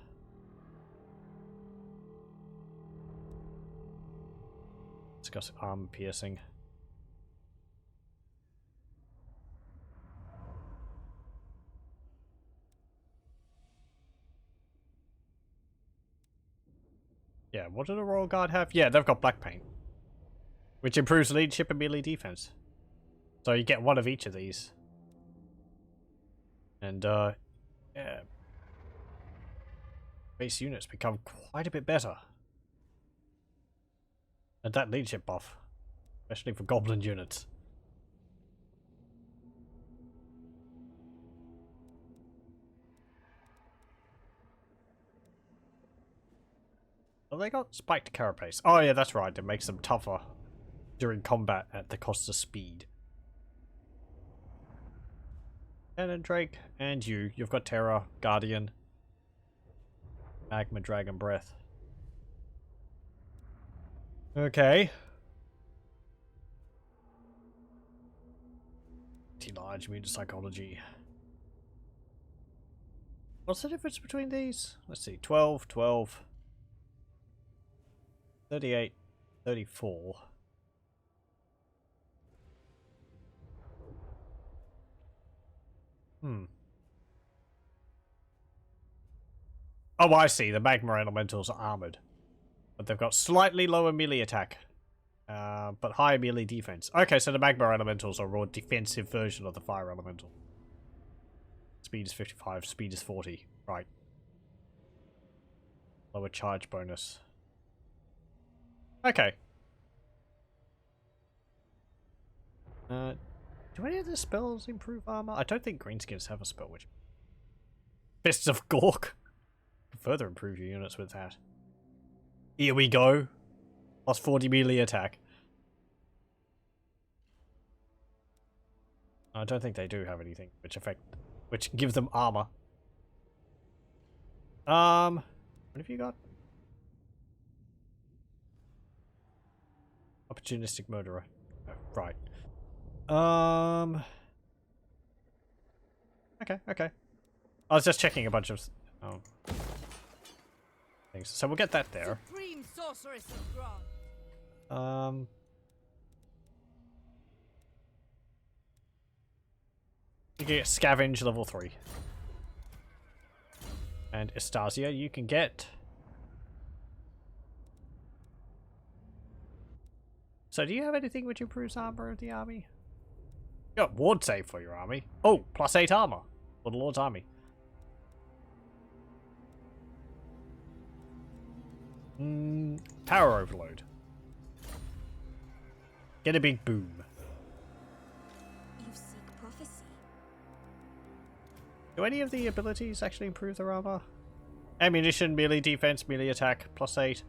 S1: Let's go armor piercing. Yeah, what did the Royal Guard have? Yeah, they've got black paint, which improves leadership and melee defense. So you get one of each of these. And, yeah. Base units become quite a bit better. And that leadership buff. Especially for goblin units. Oh, they got spiked carapace. Oh yeah, that's right. It makes them tougher during combat at the cost of speed. Cannon Drake, and you've got Terror, Guardian, Magma Dragon Breath. Okay. T-Large, Mutant Psychology. What's the difference between these? Let's see, 12, 12, 38, 34. Oh, I see. The Magma Elementals are armored. But they've got slightly lower melee attack. But higher melee defense. Okay, so the Magma Elementals are a raw defensive version of the Fire Elemental. Speed is 55, speed is 40. Right. Lower charge bonus. Okay. Do any of the spells improve armor? I don't think greenskins have a spell which... Fists of Gork. Further improve your units with that. Here we go. Plus 40 melee attack. I don't think they do have anything which gives them armor. What have you got? Opportunistic murderer. Oh, right. Okay. I was just checking a bunch of things. So we'll get that there.
S2: Supreme sorceress of Grant.
S1: You can get Scavenge level 3. And Estasia, you can get... So do you have anything which improves armor of the army? You got ward save for your army. Oh, +8 armor for the Lord's army. Power overload. Get a big boom.
S4: You seek prophecy.
S1: Do any of the abilities actually improve their armor? Ammunition, melee defense, melee attack, +8.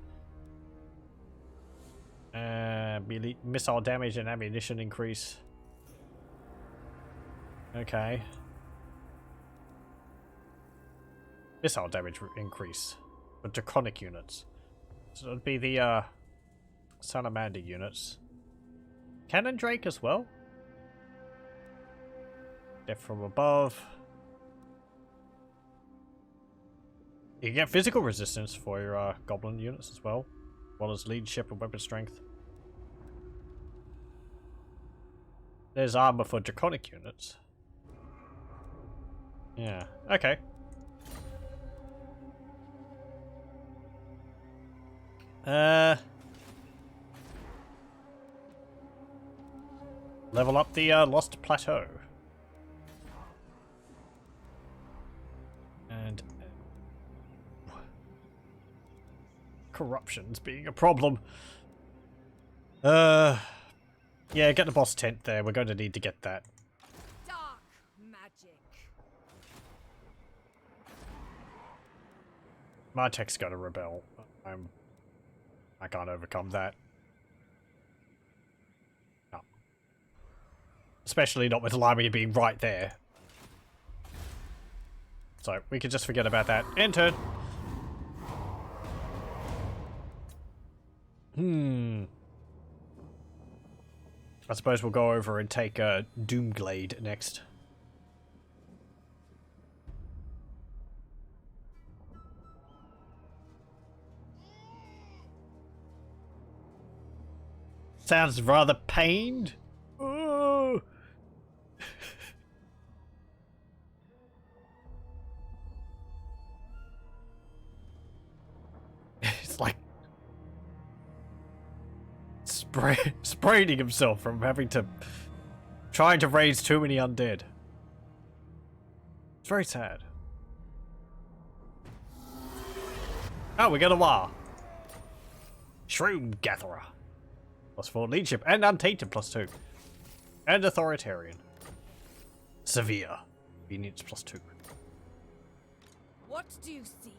S1: Melee, missile damage and ammunition increase. Okay. Missile damage increase for draconic units. So it would be the Salamander units. Cannon Drake as well. Death from above. You can get physical resistance for your goblin units as well as leadership and weapon strength. There's armor for draconic units. Yeah, okay. Level up the Lost Plateau. And corruption's being a problem. Yeah, get the boss tent there. We're going to need to get that.
S2: Dark magic.
S1: My tech's got to rebel. I can't overcome that. No. Especially not with Lamia being right there. So, we could just forget about that. End turn. I suppose we'll go over and take a Doomglade next. Sounds rather pained. Oh. It's like spraying himself from trying to raise too many undead. It's very sad. Oh, we got a War. Shroom Gatherer. +4 leadership and untainted +2. And authoritarian. Severe. Convenience +2.
S2: What do you seek?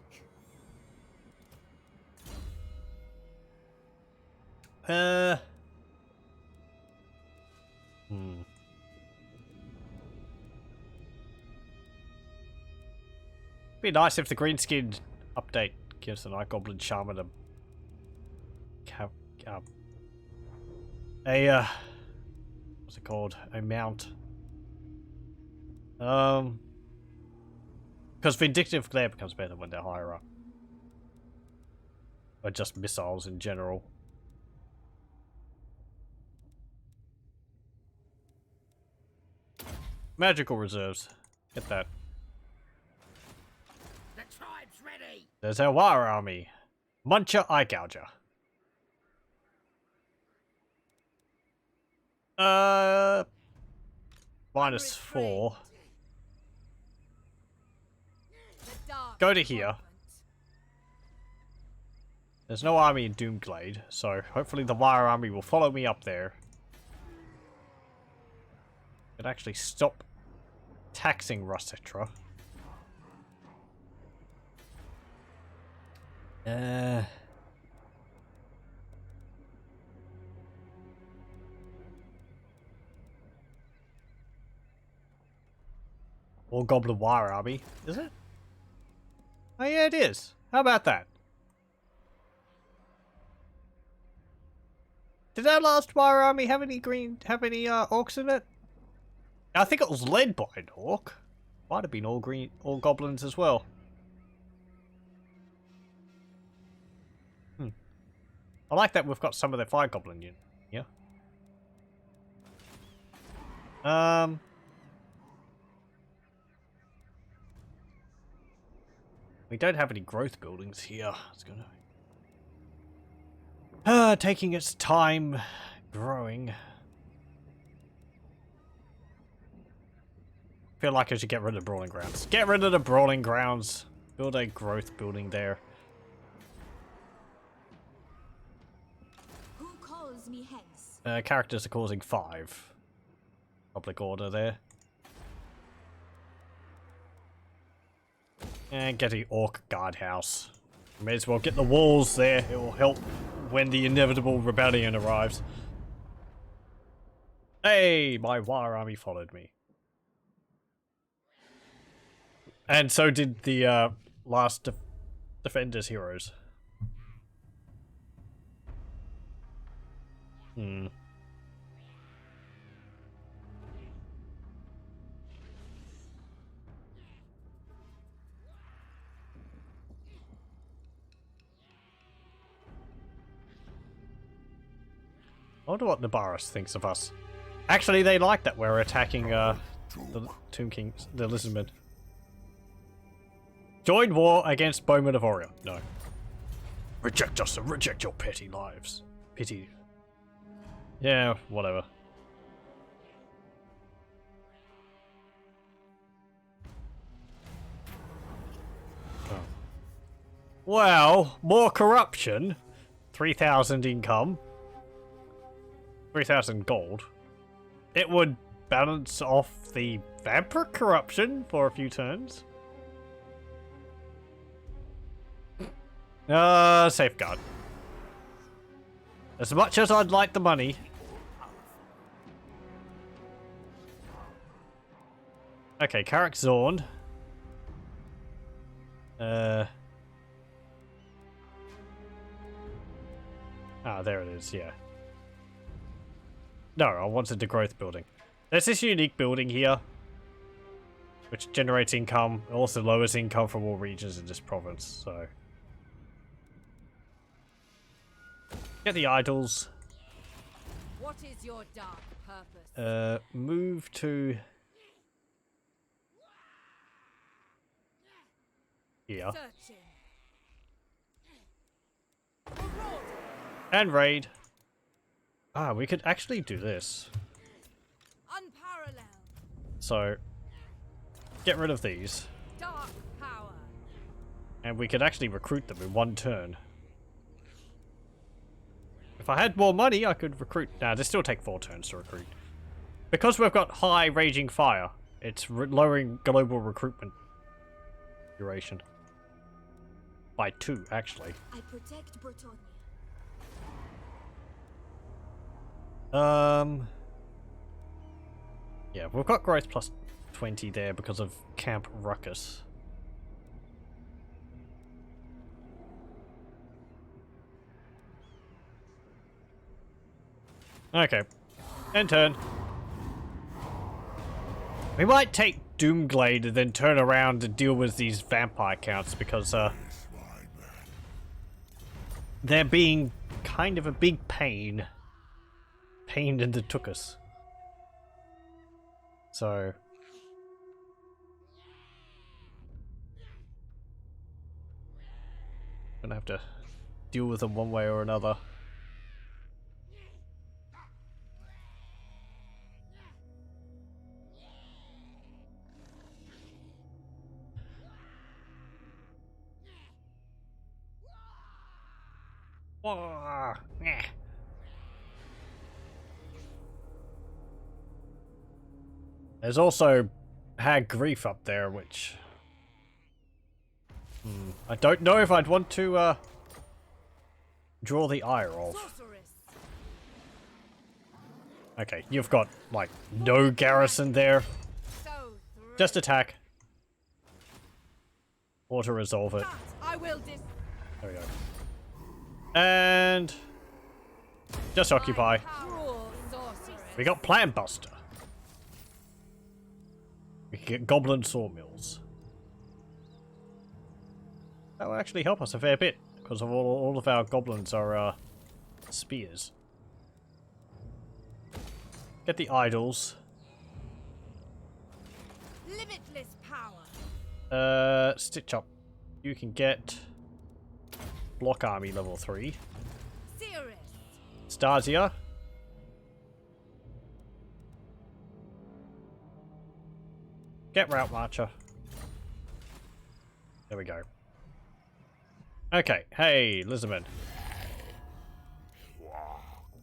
S1: Be nice if the green skin update gives the Night Goblin Shaman what's it called? A mount. Because Vindictive Glare becomes better when they're higher up. Or just missiles in general. Magical reserves. Get that.
S3: The tribe's ready.
S1: There's our War army. Muncher Eye Gouger. -4.
S2: The dark
S1: Go to here.
S2: rampant.
S1: There's no army in Doomglade, so hopefully the War army will follow me up there. Could actually stop taxing Russetra. Or Goblin War army, is it? Oh yeah, it is. How about that? Did our last War army have any orcs in it? I think it was led by an orc. Might have been all goblins as well. I like that we've got some of their fire goblin unit here. We don't have any growth buildings here. It's gonna taking its time growing. Feel like I should get rid of Brawling Grounds. Get rid of the Brawling Grounds. Build a growth building there.
S4: Who calls me hence?
S1: Characters are causing 5. Public order there. And get the Orc Guardhouse. May as well get the walls there. It will help when the inevitable rebellion arrives. Hey, my War army followed me. And so did the last Defenders heroes. Hmm. I wonder what Nabaris thinks of us. Actually, they like that we're attacking the Tomb Kings, the Lizardmen. Join war against Bowmen of Orion. No. Reject us and reject your petty lives. Pity. Yeah, whatever. Oh. Wow, more corruption. 3,000 income. 3,000 gold. It would balance off the vampiric corruption for a few turns. Safeguard. As much as I'd like the money. Okay, Carrick Zorn. Ah, there it is, yeah. No, I wanted the growth building. There's this unique building here, which generates income, also lowers income from all regions in this province, so... Get the idols.
S2: What is your dark purpose?
S1: Move to... here.
S2: Searching.
S1: And raid. Ah, we could actually do this.
S2: Unparalleled.
S1: So, get rid of these.
S2: Dark power.
S1: And we could actually recruit them in one turn. If I had more money, I could recruit... Nah, they still take 4 turns to recruit. Because we've got high raging fire, it's lowering global recruitment duration. By 2, actually.
S4: I protect Bretonnia.
S1: Yeah, we've got growth plus 20 there because of Camp Ruckus. Okay. End turn. We might take Doomglade and then turn around and deal with these vampire counts because, they're being kind of a big pain. Pain in the tuchus. So... gonna have to deal with them one way or another. Wah, nah. There's also Hag Grief up there, which... I don't know if I'd want to, draw the ire of.
S2: Sorceress.
S1: Okay, you've got, like, no garrison there.
S2: So
S1: Just attack. Auto-resolve it.
S2: that I will dis.
S1: There we go. And... just occupy.
S2: Cruel sorceress.
S1: We got Plan Buster. We can get Goblin Sawmills. That will actually help us a fair bit, because of all of our goblins are spears. Get the idols.
S2: Limitless power.
S1: Stitch up. You can get block army level 3.
S2: Serious.
S1: Stasia. Get route marcher. There we go. Okay, hey, Lizardmen.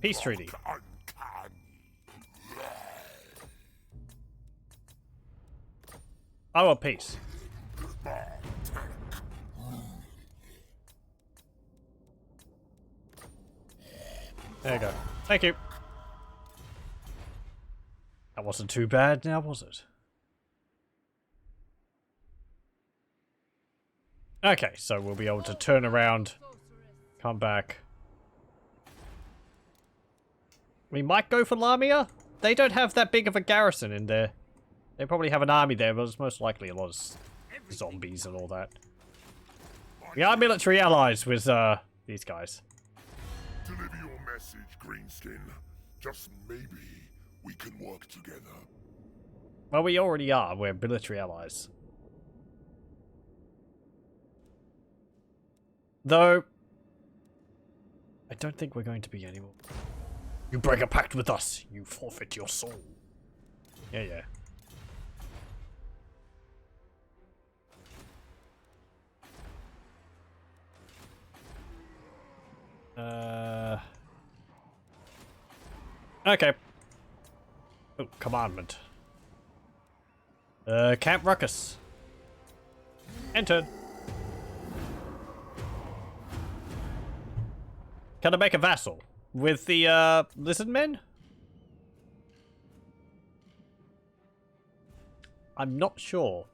S1: Peace treaty. I want peace. There you go. Thank you. That wasn't too bad now, was it? Okay, so we'll be able to turn around, come back. We might go for Lamia. They don't have that big of a garrison in there. They probably have an army there, but it's most likely a lot of zombies and all that. We are military allies with these guys.
S3: Deliver your message, Greenskin. Just maybe we can work together.
S1: Well, we already are. We're military allies. Though, I don't think we're going to be anymore. You break a pact with us, you forfeit your soul. Yeah, yeah. Okay. Oh, commandment. Camp Ruckus. Enter. Can I make a vassal? With the, Lizardmen? I'm not sure.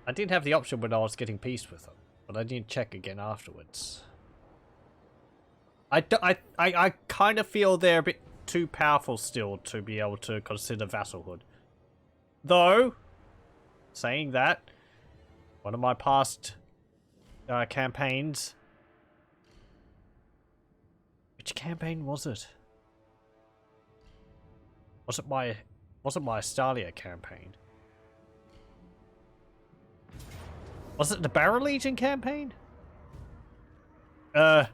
S1: I did have the option when I was getting peace with them, but I didn't check again afterwards. I kind of feel they're a bit too powerful still to be able to consider vassalhood. Though, saying that, one of my past campaigns... Which campaign was it? Wasn't my Astalia campaign? Was it the Barrow Legion campaign? Wow.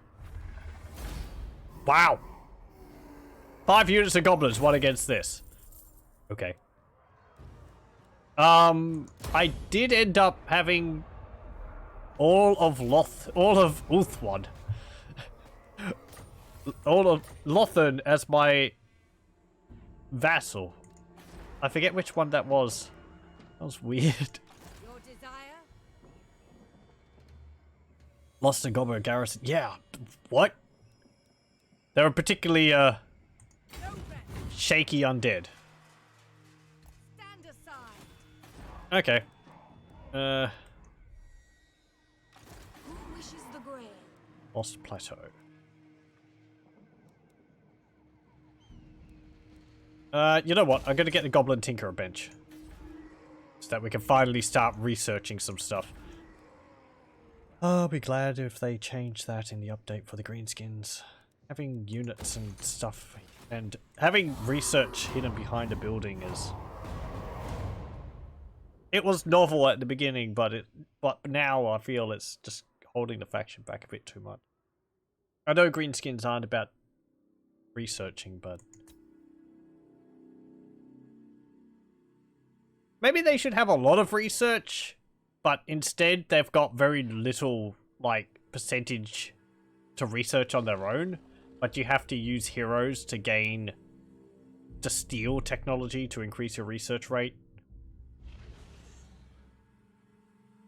S1: 5 units of goblins, one against this. Okay. I did end up having all of Ulthwad. All of Lothern as my vassal. I forget which one that was. That was weird.
S2: Your desire?
S1: Lost and Goblin garrison. Yeah. What? They were particularly
S2: No rest.
S1: shaky undead.
S2: Stand aside.
S1: Okay.
S4: Who wishes the grail?
S1: Lost Plateau. You know what? I'm gonna get the Goblin Tinkerer bench. So that we can finally start researching some stuff. I'll be glad if they change that in the update for the greenskins. Having units and stuff, and having research hidden behind a building is... It was novel at the beginning, but now I feel it's just holding the faction back a bit too much. I know greenskins aren't about researching, but... Maybe they should have a lot of research, but instead they've got very little, like, percentage to research on their own. But you have to use heroes to steal technology to increase your research rate.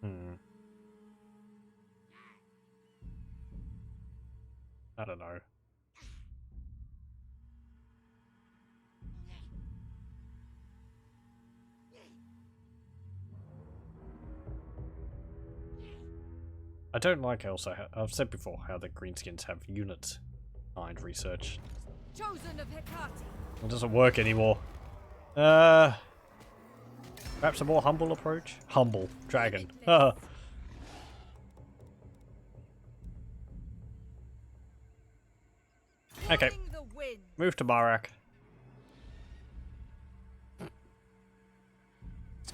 S1: I don't know. I don't like also, I've said before, how the greenskins have units behind research.
S2: Chosen of Hecate.
S1: It doesn't work anymore. Perhaps a more humble approach? Humble. Dragon. Okay.
S2: Feeling the wind.
S1: Move to Barak.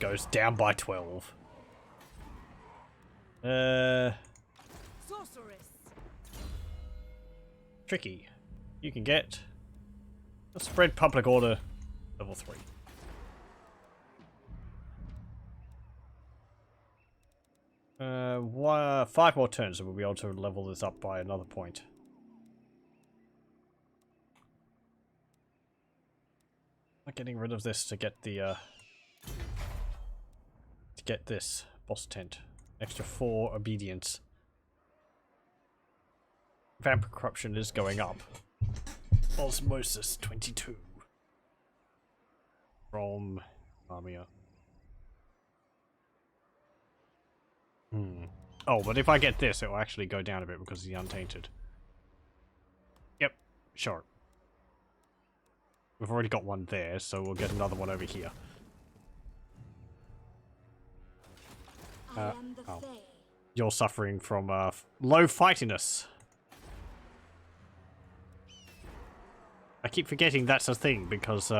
S1: goes down by 12.
S2: Sorceress.
S1: Tricky. You can get a spread public order level 3. 5 more turns and we'll be able to level this up by another point. I'm getting rid of this to get the this boss tent. Extra 4 obedience. Vampire corruption is going up. Osmosis 22 from Lamia. Oh, but if I get this, it will actually go down a bit because of the untainted. Yep, sure. We've already got one there, so we'll get another one over here. You're suffering from low fightiness. I keep forgetting that's a thing because,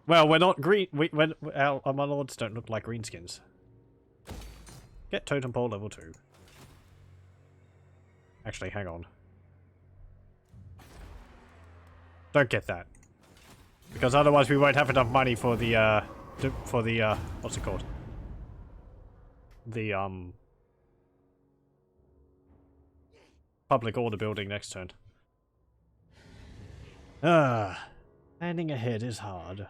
S1: well, we're not green. Our my lords don't look like greenskins. Get totem pole level 2. Actually, hang on. Don't get that, because otherwise we won't have enough money for the what's it called? The public order building next turn. Landing ahead is hard.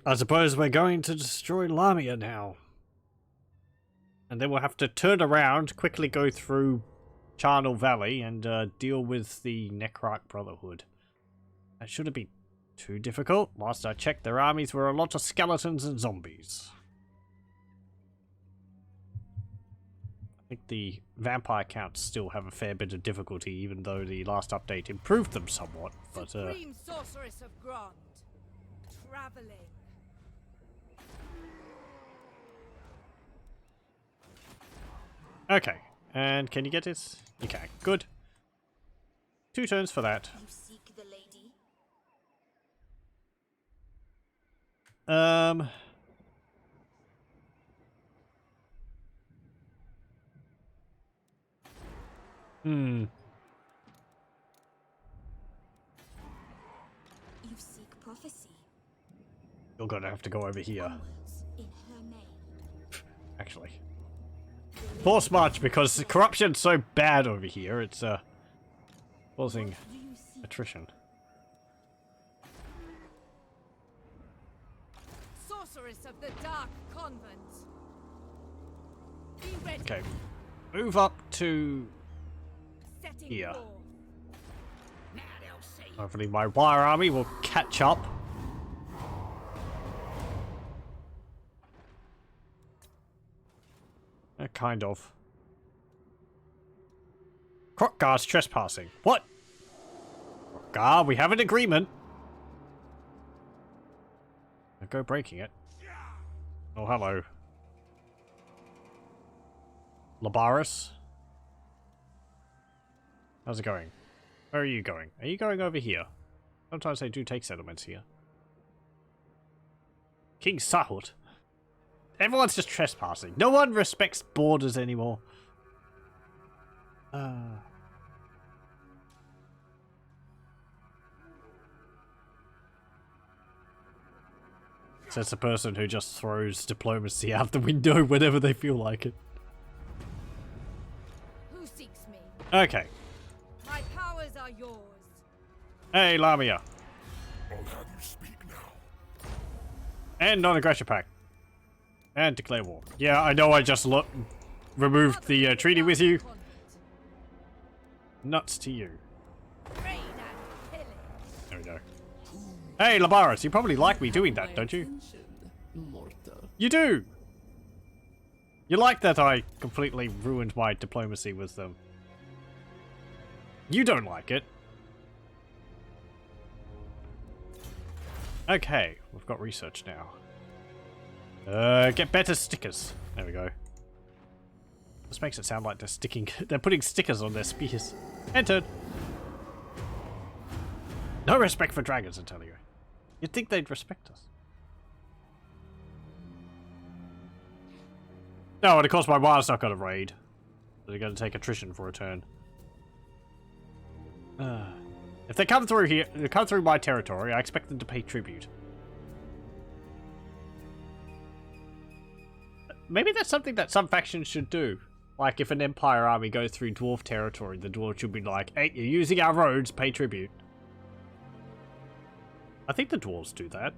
S1: I suppose we're going to destroy Lamia now. And then we'll have to turn around, quickly go through Charnel Valley and deal with the Necrite Brotherhood. That shouldn't be too difficult. Last I checked, their armies were a lot of skeletons and zombies. I think the vampire counts still have a fair bit of difficulty, even though the last update improved them somewhat. But
S2: Supreme Sorceress of Grant. Traveling.
S1: okay, and can you get this? You can. Good. 2 turns for that.
S4: You seek the lady? You seek prophecy.
S1: You're gonna have to go over here.
S4: Onwards in her name.
S1: Actually. Force march, because corruption's so bad over here, it's causing
S4: Do you seek?
S1: attrition.
S2: Sorceress of the Dark Convent. Be ready.
S1: Okay. Move up to
S2: Setting
S1: here.
S2: forth.
S1: Hopefully my wire army will catch up. Kind of. Crockgar's trespassing. What? Crockgar, we have an agreement. I'll go breaking it. Oh, hello. Labaris? How's it going? Where are you going? Are you going over here? Sometimes they do take settlements here. King Sahut. Everyone's just trespassing. No one respects borders anymore. Says the person who just throws diplomacy out the window whenever they feel like it.
S2: Who seeks me?
S1: Okay.
S2: My powers are yours.
S1: Hey, Lamia.
S3: I'll have you speak now.
S1: And non-aggression pact. And declare war. Yeah, I know I just removed the treaty with you. Nuts to you.
S2: Raid and pillage.
S1: There we go. Hey, Labaris, you probably like me doing that, don't you? You do! You like that I completely ruined my diplomacy with them. You don't like it. Okay, we've got research now. Get better stickers. There we go. This makes it sound like they're putting stickers on their spears. Entered. No respect for dragons, I tell you. You'd think they'd respect us. No, and of course my wild's not going to raid. So they're going to take attrition for a turn. If they come through here, they come through my territory, I expect them to pay tribute. Maybe that's something that some factions should do. Like, if an Empire army goes through Dwarf territory, the Dwarves should be like, hey, you're using our roads, pay tribute. I think the Dwarves do that.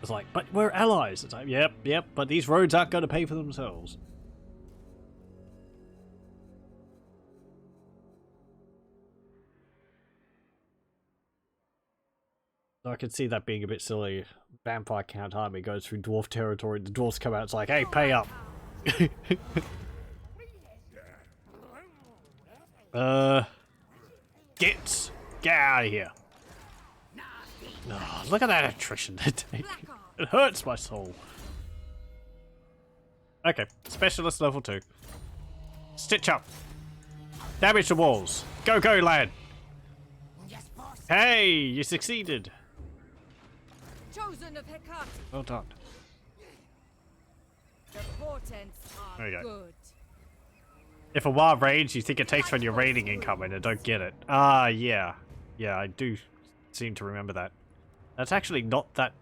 S1: It's like, but we're allies. It's like, yep, but these roads aren't going to pay for themselves. I can see that being a bit silly. Vampire Count army goes through Dwarf territory, the Dwarves come out, it's like, hey, pay up. Get out of here. Oh, look at that attrition they're taking. It hurts my soul. Okay, Specialist level 2. Stitch up. Damage the walls. Go, lad. Hey, you succeeded.
S2: Chosen of Hecate.
S1: Well done.
S2: The portents are
S1: There you go.
S2: good.
S1: If a wild raids, you think it takes when you're raiding incoming and don't get it. Ah, yeah. Yeah, I do seem to remember that. That's actually not that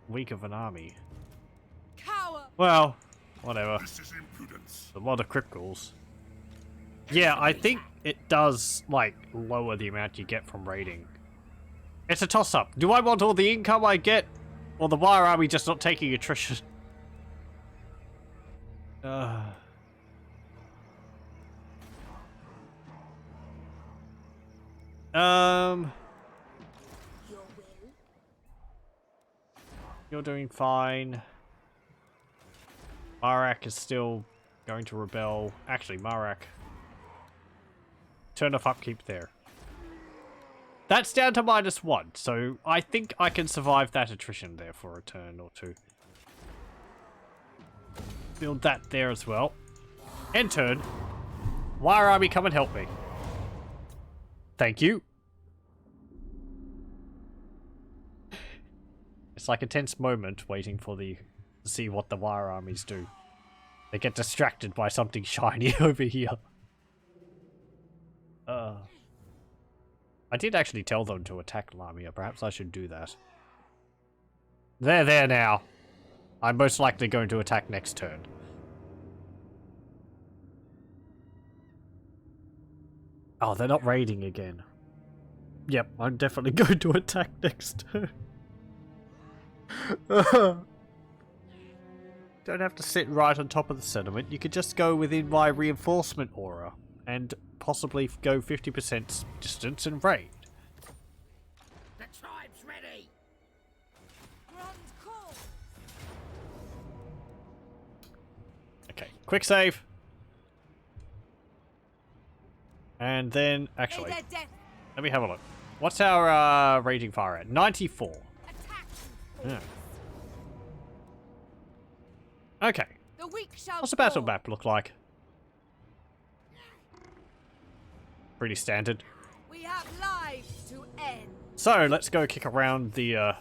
S1: weak of an army.
S2: Cower.
S1: Well, whatever.
S3: This is impudence.
S1: A lot of criticals. Yeah, I think it does, like, lower the amount you get from raiding. It's a toss-up. Do I want all the income I get, or the wire army just not taking attrition?
S4: Your will.
S1: You're doing fine. Marak is still going to rebel. Actually, Marak. Turn off upkeep there. That's down to -1, so I think I can survive that attrition there for a turn or two. Build that there as well. End turn. Wire army, come and help me. Thank you. It's like a tense moment waiting for to see what the wire armies do. They get distracted by something shiny over here. I did actually tell them to attack Lamia. Perhaps I should do that. They're there now. I'm most likely going to attack next turn. Oh, they're not raiding again. Yep, I'm definitely going to attack next turn. Don't have to sit right on top of the settlement. You could just go within my reinforcement aura and possibly go 50% distance and raid.
S5: The tribe's ready.
S2: Grand call.
S1: Okay, quick save. And then, actually,
S2: May their death
S1: let me have a look. What's our raging fire at? 94.
S2: attack.
S1: Yeah. Okay.
S2: The weak shall
S1: What's the battle
S2: fall.
S1: map look like? Pretty standard.
S2: We have lives to end.
S1: So, let's go kick around the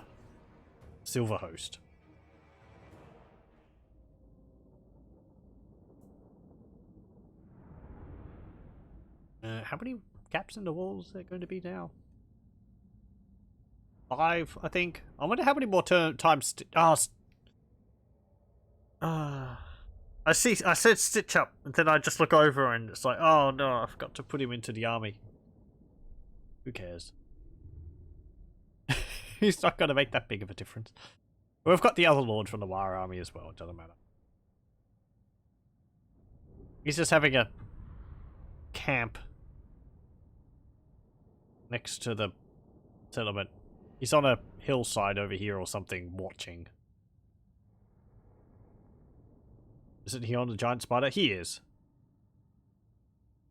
S1: Silver Host. How many gaps in the walls are there going to be now? 5, I think. I wonder how many more times... I said stitch up, and then I just look over and it's like, oh no, I forgot to put him into the army. Who cares? He's not going to make that big of a difference. We've got the other lord from the Wire army as well, it doesn't matter. He's just having a camp next to the settlement. He's on a hillside over here or something, watching. Isn't he on the giant spider? He is.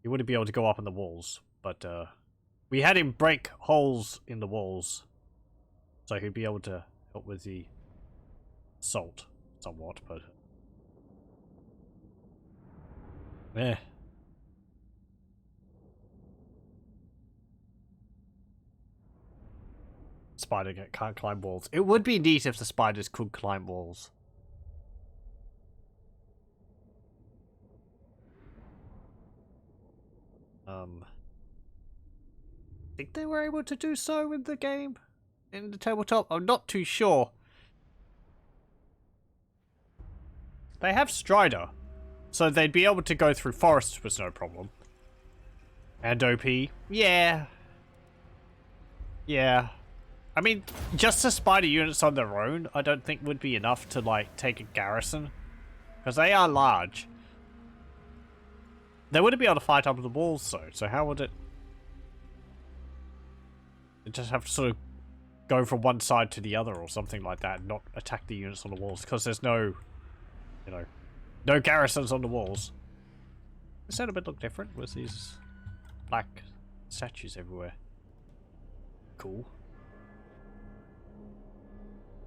S1: He wouldn't be able to go up on the walls, but we had him break holes in the walls, so he'd be able to help with the assault somewhat, but... spider can't climb walls. It would be neat if the spiders could climb walls. I think they were able to do so in the game, in the tabletop. I'm not too sure. They have Strider, so they'd be able to go through forests with no problem. And OP, yeah. Yeah. I mean, just the spider units on their own, I don't think would be enough to, like, take a garrison. Because they are large. They wouldn't be able to fight up the walls, though, so how would it... It just have to sort of go from one side to the other or something like that and not attack the units on the walls, because there's no, you know, no garrisons on the walls. This settlement look different with these black statues everywhere. Cool.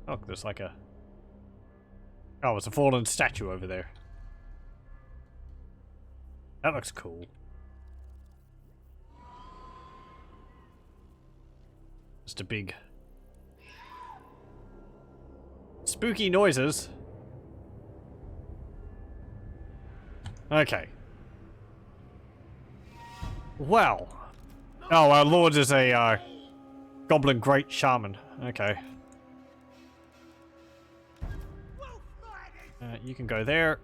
S1: Oh, there's like a... Oh, it's a fallen statue over there. That looks cool. Just a big... spooky noises. Okay. Well. Oh, our lord is a goblin great shaman. Okay. You can go there.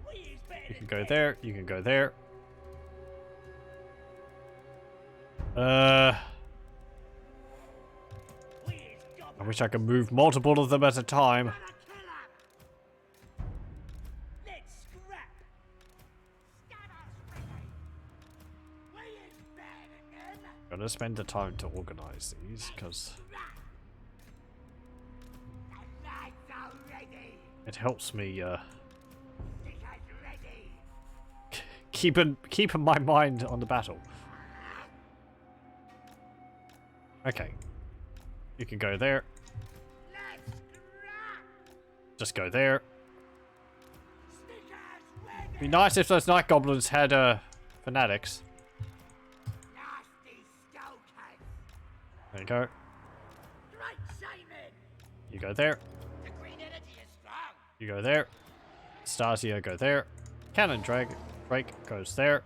S1: You can go there. You can go there. I wish I could move multiple of them at a time. Gotta spend the time to organize these, because it helps me keeping my mind on the battle. Okay. You can go there. Just go there. Be nice if those night goblins had fanatics. There you go. You go there. You go there. Stasia, go there. Cannon Drake goes there.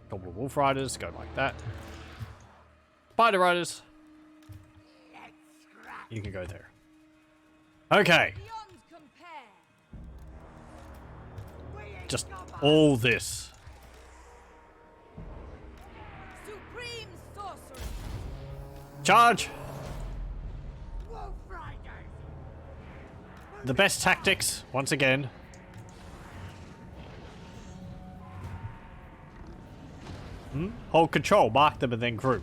S1: Goblin Wolf Riders go like that. Spider Riders. You can go there. Okay. Just all this.
S2: Supreme sorcery.
S1: Charge! The best tactics, once again. Hold control, mark them, and then group.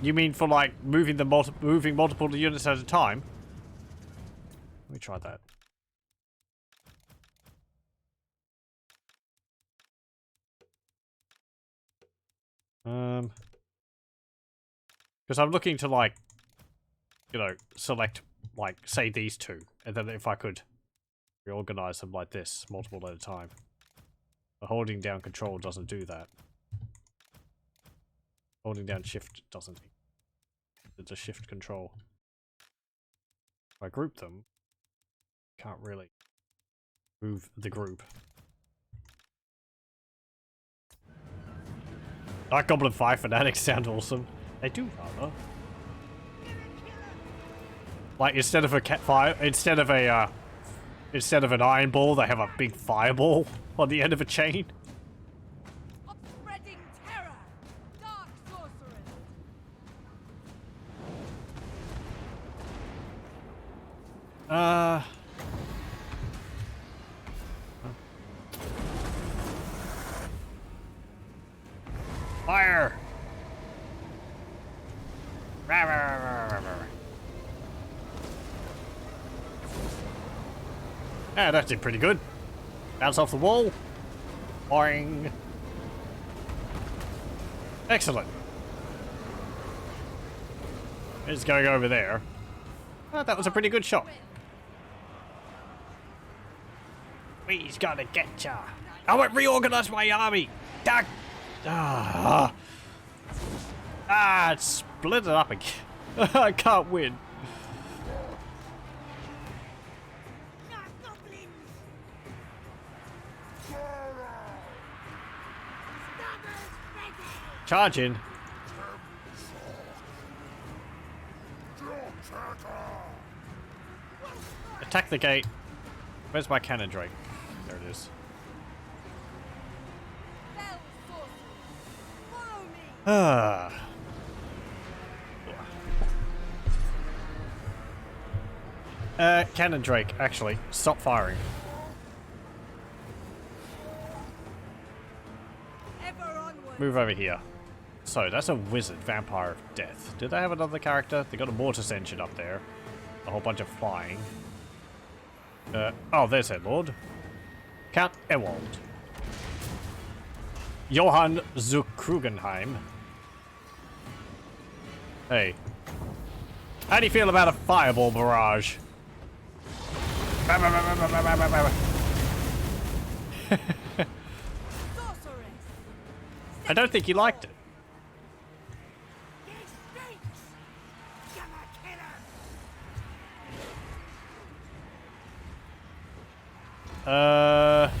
S1: You mean for like moving multiple units at a time? Let me try that. Because I'm looking to like, you know, select like say these two, and then if I could reorganize them like this, multiple at a time. But holding down control doesn't do that. Holding down shift doesn't. It's a shift control. If I group them, can't really move the group. Dark Goblin 5 fanatics sound awesome. They do rather. Like instead of a instead of an iron ball, they have a big fireball on the end of a chain.
S2: Spreading terror. Dark sorcerers.
S1: Fire! Yeah, that did pretty good. Bounce off the wall. Boing. Excellent. It's going over there. Oh, that was a pretty good shot. He's gonna get ya. I won't reorganize my army. Duck. Ah, it's split it up again. I can't win. Charging. Attack the gate. Where's my cannon drake? There it is.
S2: Fell sorcerers, follow me.
S1: Ah. Cannon drake, actually, stop firing.
S2: Ever onward.
S1: Move over here. So, that's a wizard, vampire of death. Do they have another character? They got a mortis engine up there. A whole bunch of flying. Oh, there's their lord. Count Ewald. Johann zu Krugenheim. Hey. How do you feel about a fireball barrage?
S2: Sorceress.
S1: I don't think he liked it.
S5: This stinks! Gonna kill him!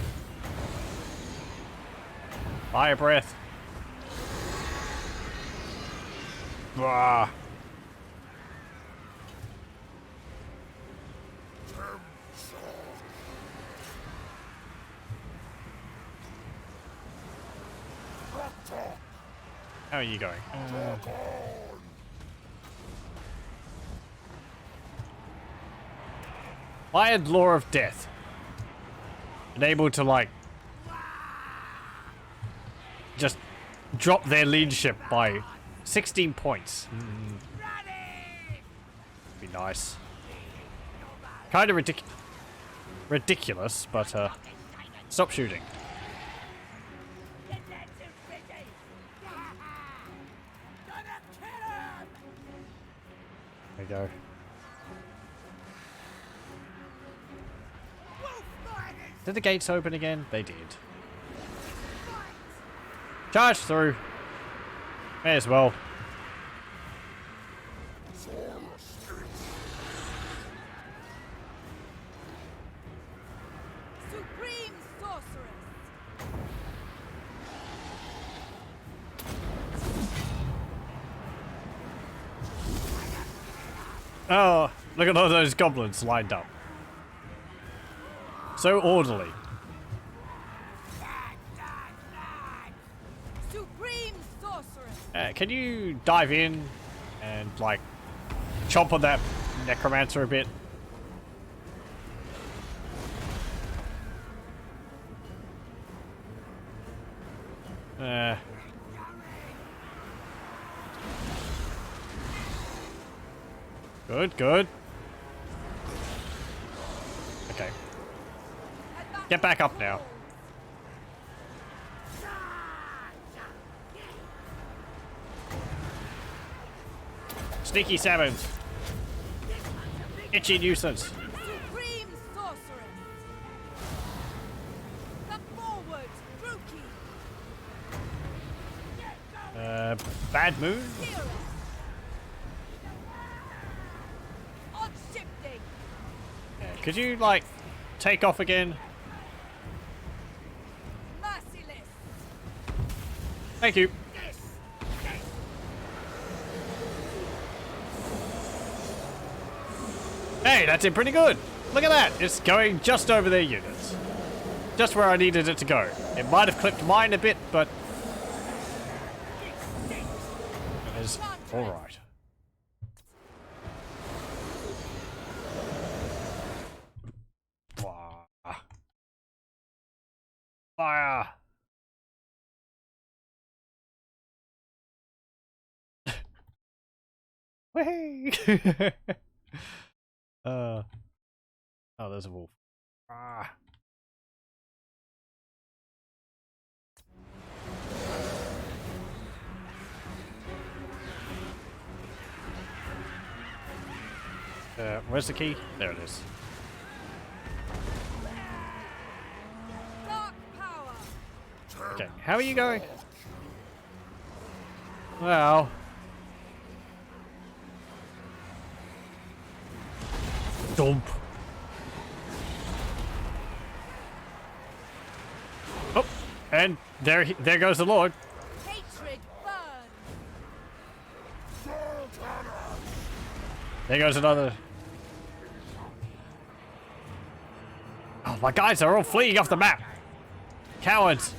S1: Fire breath. Blah. How are you going? Fired Law of Death. Unable to, like, just drop their leadership by 16 points. Be nice. Kind of ridiculous, but stop shooting. There you go. Did the gates open again? They did. Charge through. May as well.
S2: Supreme sorceress.
S1: Oh, look at all those goblins lined up. So orderly.
S2: Supreme sorceress.
S1: Can you dive in and, like, chomp on that necromancer a bit? Good, good. Okay. Get back up now. Sneaky salmons. Itchy nuisance.
S2: Supreme sorceress. Step forward, Druki.
S1: Bad moon?
S2: Heroes. On shifting.
S1: Could you, like, take off again?
S2: Merciless.
S1: Thank you. Hey, that did pretty good. Look at that. It's going just over their units. Just where I needed it to go. It might have clipped mine a bit, but it is alright. Fire! Whee! Oh, there's a wolf. Ah. Where's the key? There it is.
S2: Dark power.
S1: Okay, how are you going? Well. Dump. Oh, and there goes the Lord.
S2: Hatred burn.
S1: There goes another. Oh, my guys are all fleeing off the map. Cowards.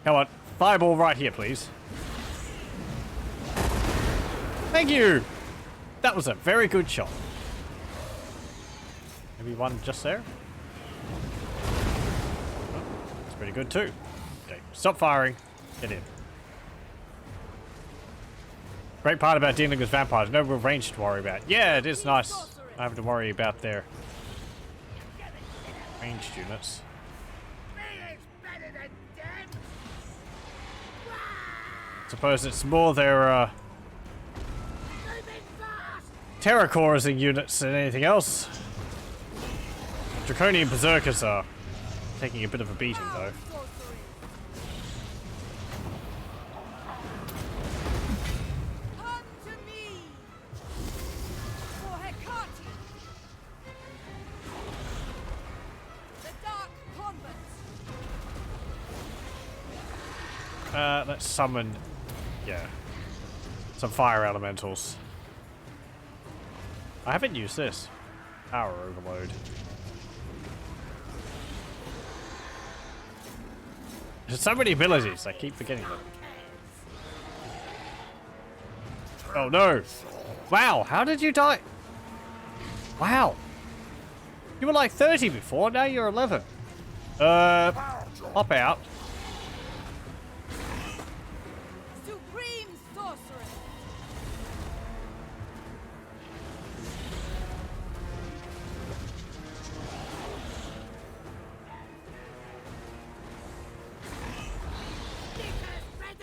S1: Come on, fireball right here, please. Thank you. That was a very good shot. Maybe one just there. Oh, that's pretty good too. Okay, stop firing. Get in. Great part about dealing with vampires, no real range to worry about. Yeah, it is nice. I have to worry about their ranged units. Suppose it's more their terror causing units than anything else. Draconian berserkers are taking a bit of a beating though.
S2: Come to me. For Hecate. The dark combat.
S1: Let's summon, yeah, some fire elementals. I haven't used this. Power overload. There's so many abilities, I keep forgetting them. Oh no! Wow, how did you die? Wow. You were like 30 before, now you're 11. Hop out.
S2: Supreme sorceress.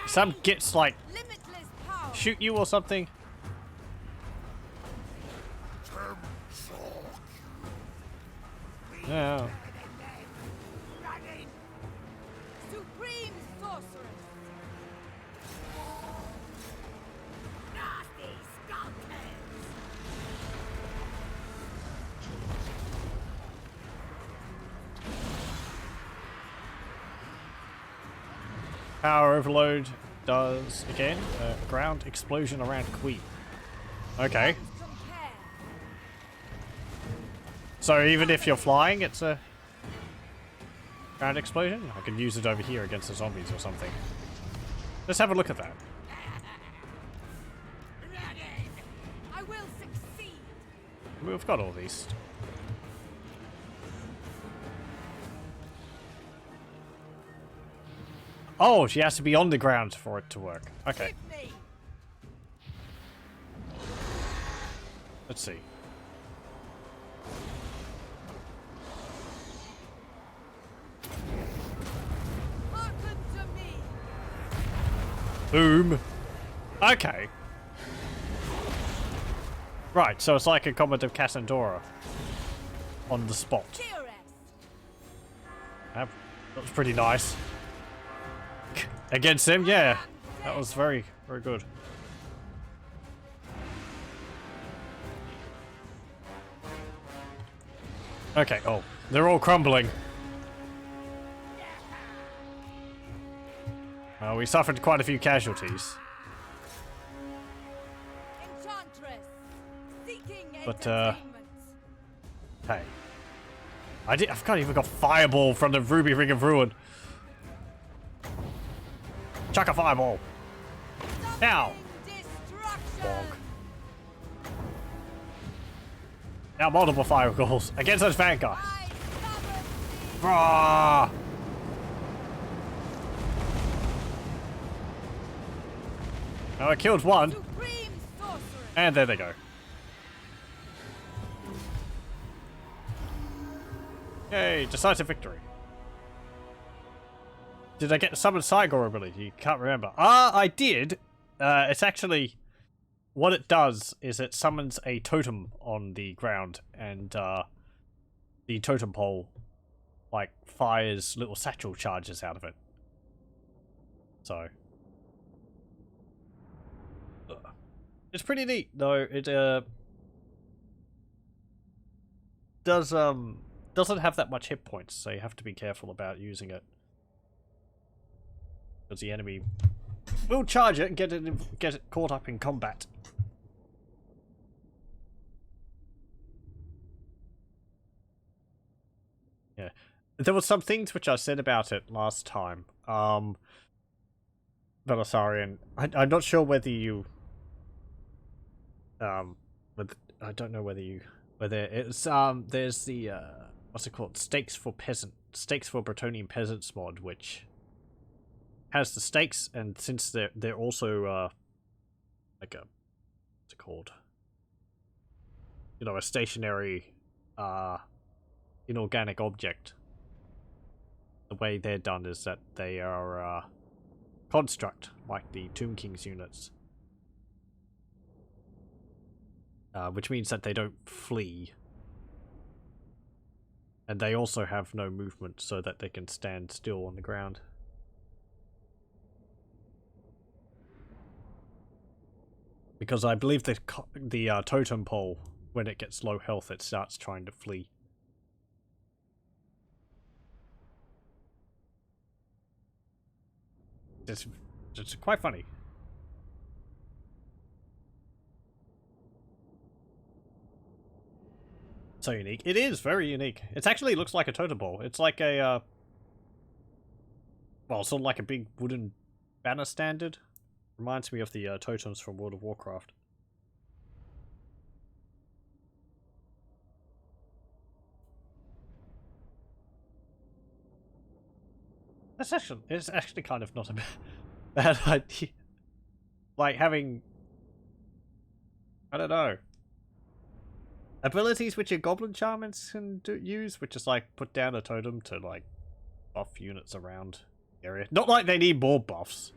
S1: Some gets like
S2: Limitless power.
S1: shoot you or something. No.
S2: Supreme sorceress.
S5: Nasty skulkers!
S1: Power overload does again ground explosion around Queen. Okay.
S2: Compare.
S1: So even if you're flying, it's a ground explosion? I can use it over here against the zombies or something. Let's have a look at that.
S2: I will succeed.
S1: We've got all these. Oh, she has to be on the ground for it to work. Okay,
S2: Hit me.
S1: let's see.
S2: Hearken to me.
S1: Boom. Okay. Right, so it's like a Comet of Cassandra on the spot.
S2: Dearest.
S1: That was pretty nice. Against him, yeah. That was very, very good. Okay, oh, they're all crumbling. We suffered quite a few casualties.
S2: Enchantress. Seeking
S1: But,
S2: entertainment.
S1: Hey. I've got even got Fireball from the Ruby Ring of Ruin. Chuck a fireball. Now.
S2: Destruction.
S1: Bonk. Now multiple fireballs against those vanguards.
S2: I summon thee.
S1: Brah! Now I killed one,
S2: Supreme sorceress.
S1: and there they go. Yay, decisive victory. Did I get the summon Cygor ability? You can't remember. I did. It's actually... What it does is it summons a totem on the ground, and the totem pole like fires little satchel charges out of it. So it's pretty neat, though. It doesn't have that much hit points, so you have to be careful about using it, because the enemy will charge it and get it caught up in combat. Yeah, there were some things which I said about it last time. Belisarian, I'm not sure whether you I don't know whether it's there's the what's it called, stakes for Bretonnian peasants mod, which has the stakes, and since they're also like a, what's it called, you know, a stationary inorganic object, the way they're done is that they are construct, like the Tomb King's units. Which means that they don't flee. And they also have no movement, so that they can stand still on the ground. Because I believe the totem pole, when it gets low health, it starts trying to flee. It's quite funny. So unique. It is very unique. It actually looks like a totem pole. It's like a well, sort of like a big wooden banner standard. Reminds me of the totems from World of Warcraft. It's actually kind of not a bad idea. Like having, I don't know, abilities which your goblin shamans can use, which is like put down a totem to like buff units around the area. Not like they need more buffs.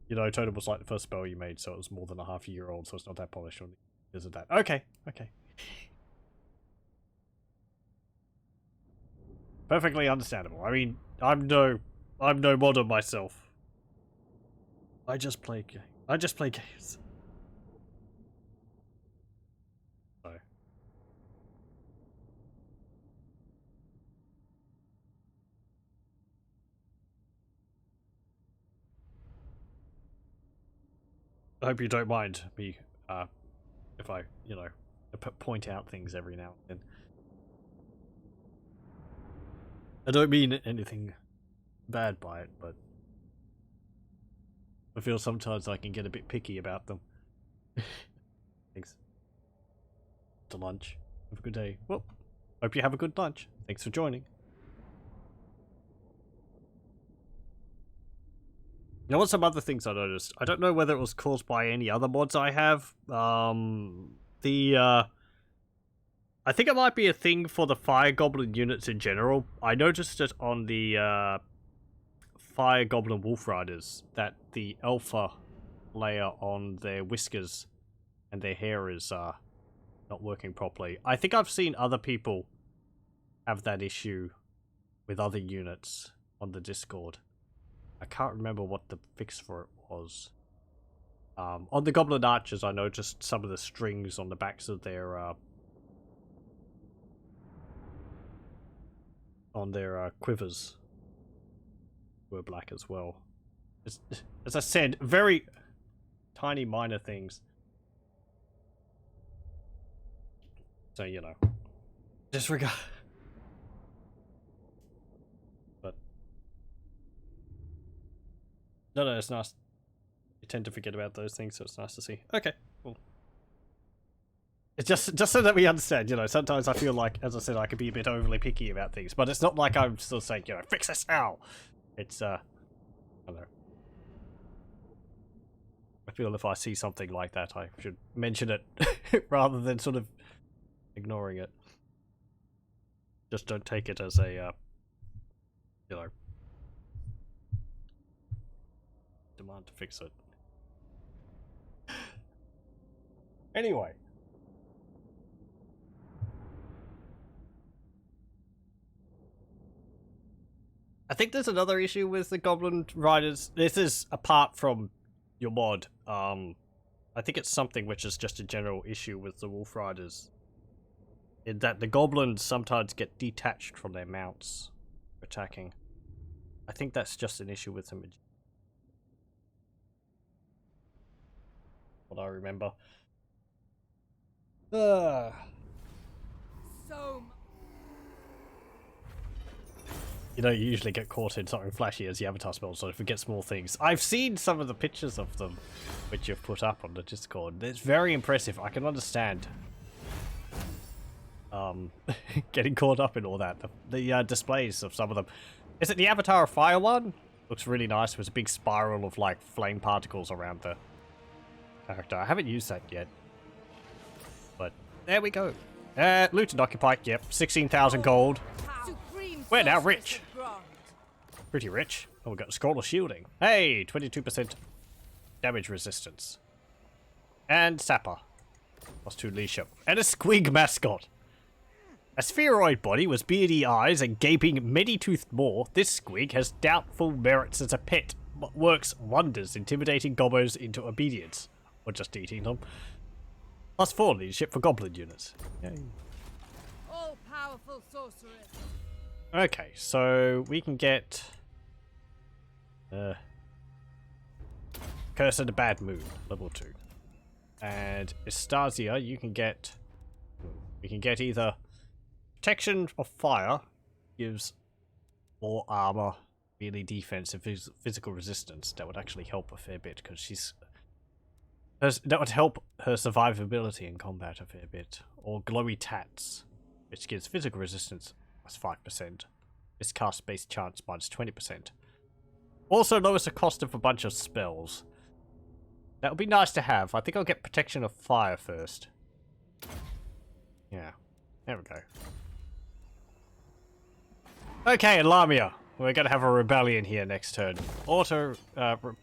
S1: You know, totem was like the first spell you made, so it was more than a half-year-old, so it's not that polished on the is that. Okay, okay. Perfectly understandable. I mean, I'm no modder myself. I just play games. So. I hope you don't mind me, if I, you know, point out things every now and then. I don't mean anything bad by it, but I feel sometimes I can get a bit picky about them. Thanks. To lunch. Have a good day. Well, hope you have a good lunch. Thanks for joining. Now, what's some other things I noticed? I don't know whether it was caused by any other mods I have. I think it might be a thing for the Fire Goblin units in general. I noticed it on the Fire Goblin Wolf Riders, that the alpha layer on their whiskers and their hair is not working properly. I think I've seen other people have that issue with other units on the Discord. I can't remember what the fix for it was. On the Goblin Archers, I noticed some of the strings on the backs of their quivers were black as well. As I said, very tiny minor things. So, you know, disregard. But no, it's nice. You tend to forget about those things, so it's nice to see. Okay, cool. It's just so that we understand, you know, sometimes I feel like, as I said, I could be a bit overly picky about things, but it's not like I'm still saying, you know, fix this now. It's, I don't know. I feel if I see something like that, I should mention it rather than sort of ignoring it. Just don't take it as a, you know, demand to fix it. Anyway. I think there's another issue with the Goblin Riders. This is apart from your mod. I think it's something which is just a general issue with the Wolf Riders. In that the Goblins sometimes get detached from their mounts for attacking. I think that's just an issue with them. What I remember.
S2: So
S1: You don't usually get caught in something flashy as the avatar spells, so forget small things. I've seen some of the pictures of them, which you've put up on the Discord. It's very impressive. I can understand getting caught up in all that. The displays of some of them. Is it the Avatar of Fire one? Looks really nice. There's a big spiral of like flame particles around the character. I haven't used that yet, but there we go. Loot and occupy. Yep, 16,000 gold.
S2: supreme.
S1: We're now
S2: sorceress
S1: rich.
S2: of Grant.
S1: Pretty rich. Oh, we got Scroll of Shielding. Hey, 22% damage resistance. And Sapper. +2 leash up. And a Squig mascot. A spheroid body with beardy eyes and gaping many-toothed maw, this Squig has doubtful merits as a pet, but works wonders intimidating gobbos into obedience. Or just eating them. +4 leadership for goblin units. Yay.
S2: All-powerful sorceress.
S1: Okay, so we can get Curse of the Bad Moon, level 2. And Estasia, you can get we can get either Protection of Fire, gives more armor, melee defense, and physical resistance. That would actually help a fair bit because that would help her survivability in combat a fair bit. Or Glowy Tats, which gives physical resistance +5%. It's cast-based chance -20%. Also lowers the cost of a bunch of spells. That would be nice to have. I think I'll get Protection of Fire first. Yeah. There we go. Okay, Lamia. We're gonna have a rebellion here next turn. Auto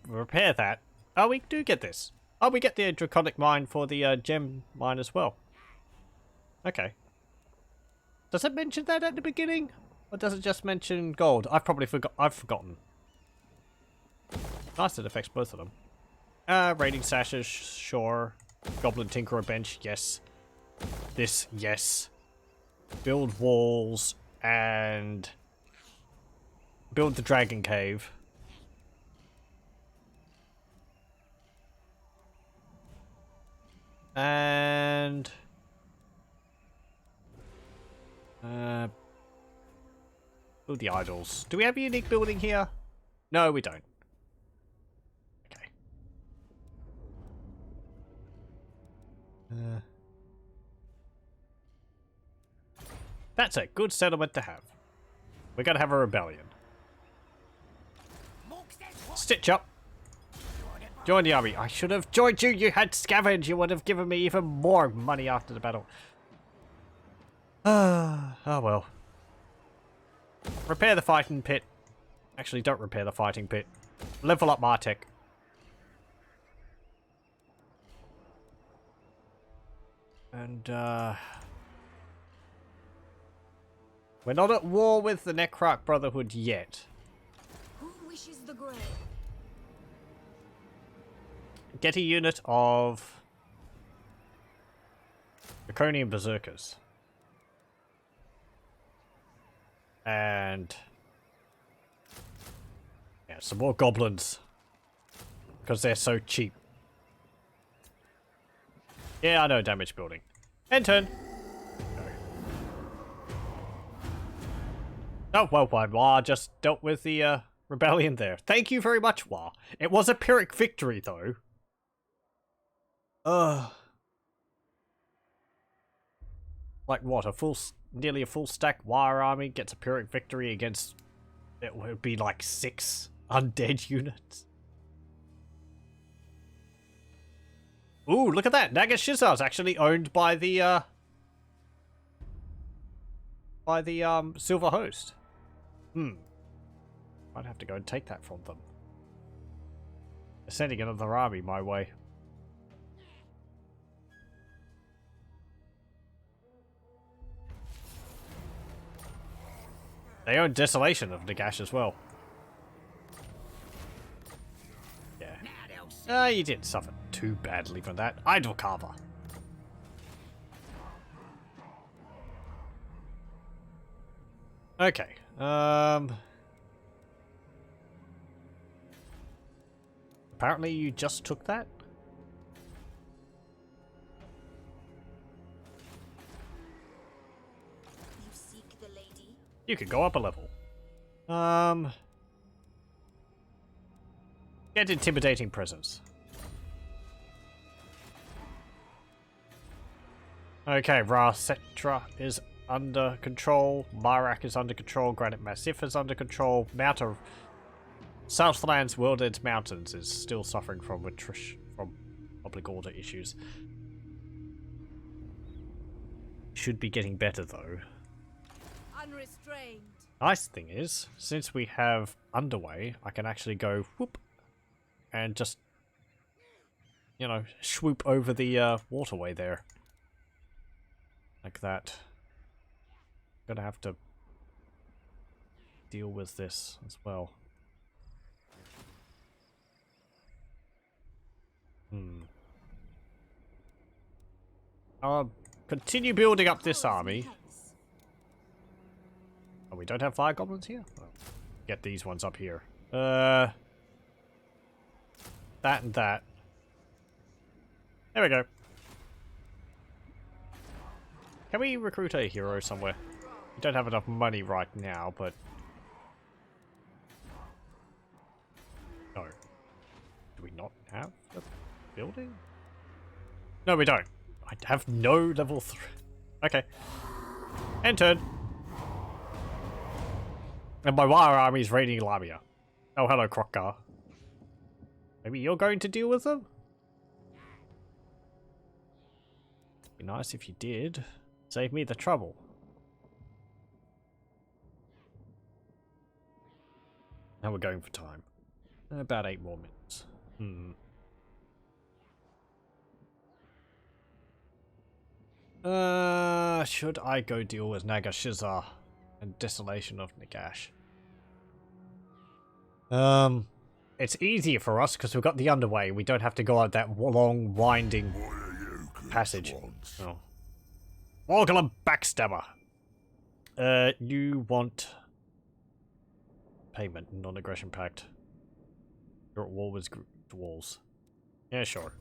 S1: repair that. Oh, we do get this. Oh, we get the Draconic Mine for the gem mine as well. Okay. Does it mention that at the beginning? Or does it just mention gold? I've forgotten. Nice that it affects both of them. Raiding sashes, sure. Goblin Tinkerer bench, yes. This, yes. Build walls and build the dragon cave. And build the idols. Do we have a unique building here? No, we don't. Okay. That's a good settlement to have. We're gonna have a rebellion. Stitch up. Join the army. I should have joined you. You had scavenge. You would have given me even more money after the battle. Oh well. Repair the fighting pit. Actually, don't repair the fighting pit. Level up Martech. And we're not at war with the Necroc Brotherhood yet.
S4: Who wishes the grave?
S1: Get a unit of Draconian Berserkers. And yeah, some more goblins. Because they're so cheap. Yeah, I know, damage building. End turn. Oh, well, Wah just dealt with the rebellion there. Thank you very much, Wah. It was a Pyrrhic victory, though. Like what, nearly a full stack Wire army gets a Pyrrhic victory against, it would be like 6 undead units. Ooh, look at that! Nagashizar's actually owned by the Silver Host. Might have to go and take that from them. They're sending another army my way. They own Desolation of Nagash as well. Yeah. You didn't suffer too badly from that. Idol Carver. Okay. Apparently you just took that?
S4: You seek the lady?
S1: You could go up a level. Get Intimidating Presence. Okay, Rasetra is under control. Myrak is under control. Granite Massif is under control. Mount of Southlands Wilded Mountains is still suffering from public order issues. Should be getting better though.
S2: Unrestrained.
S1: Nice thing is, since we have Underway, I can actually go whoop and just, you know, swoop over the waterway there. Like that. Gonna have to deal with this as well. I'll continue building up this army. Oh, we don't have fire goblins here? Oh, get these ones up here. That and that. There we go. Can we recruit a hero somewhere? We don't have enough money right now, but... No. Do we not have a building? No, we don't. I have no level 3. Okay. End turn. And my wire army is raiding Lamia. Oh, hello, Crockgar. Maybe you're going to deal with them? Be nice if you did. Save me the trouble. Now we're going for time. About 8 more minutes. Should I go deal with Nagashizar and Desolation of Nagash? It's easier for us because we've got the Underway. We don't have to go out that long, winding passage. Oh. Morgulum Backstabber. You want payment, non-aggression pact. You're at war with dwarves. Yeah, sure.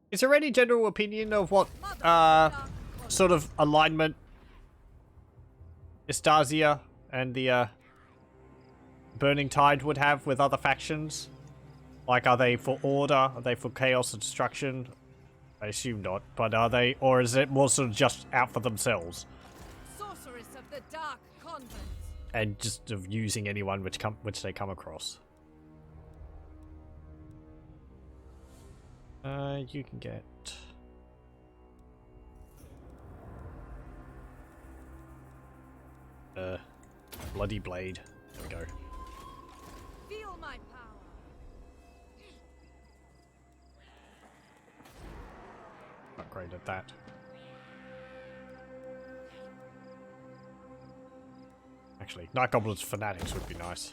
S1: Is there any general opinion of what sort of alignment Estasia and the Burning Tide would have with other factions? Like, are they for order? Are they for chaos and destruction? I assume not, but are they, or is it more sort of just out for themselves?
S2: Sorceress of the Dark Convent.
S1: And just of using anyone which they come across. You can get... Bloody Blade. There we go.
S2: Feel my power.
S1: Upgraded that. Actually, Night Goblins Fanatics would be nice.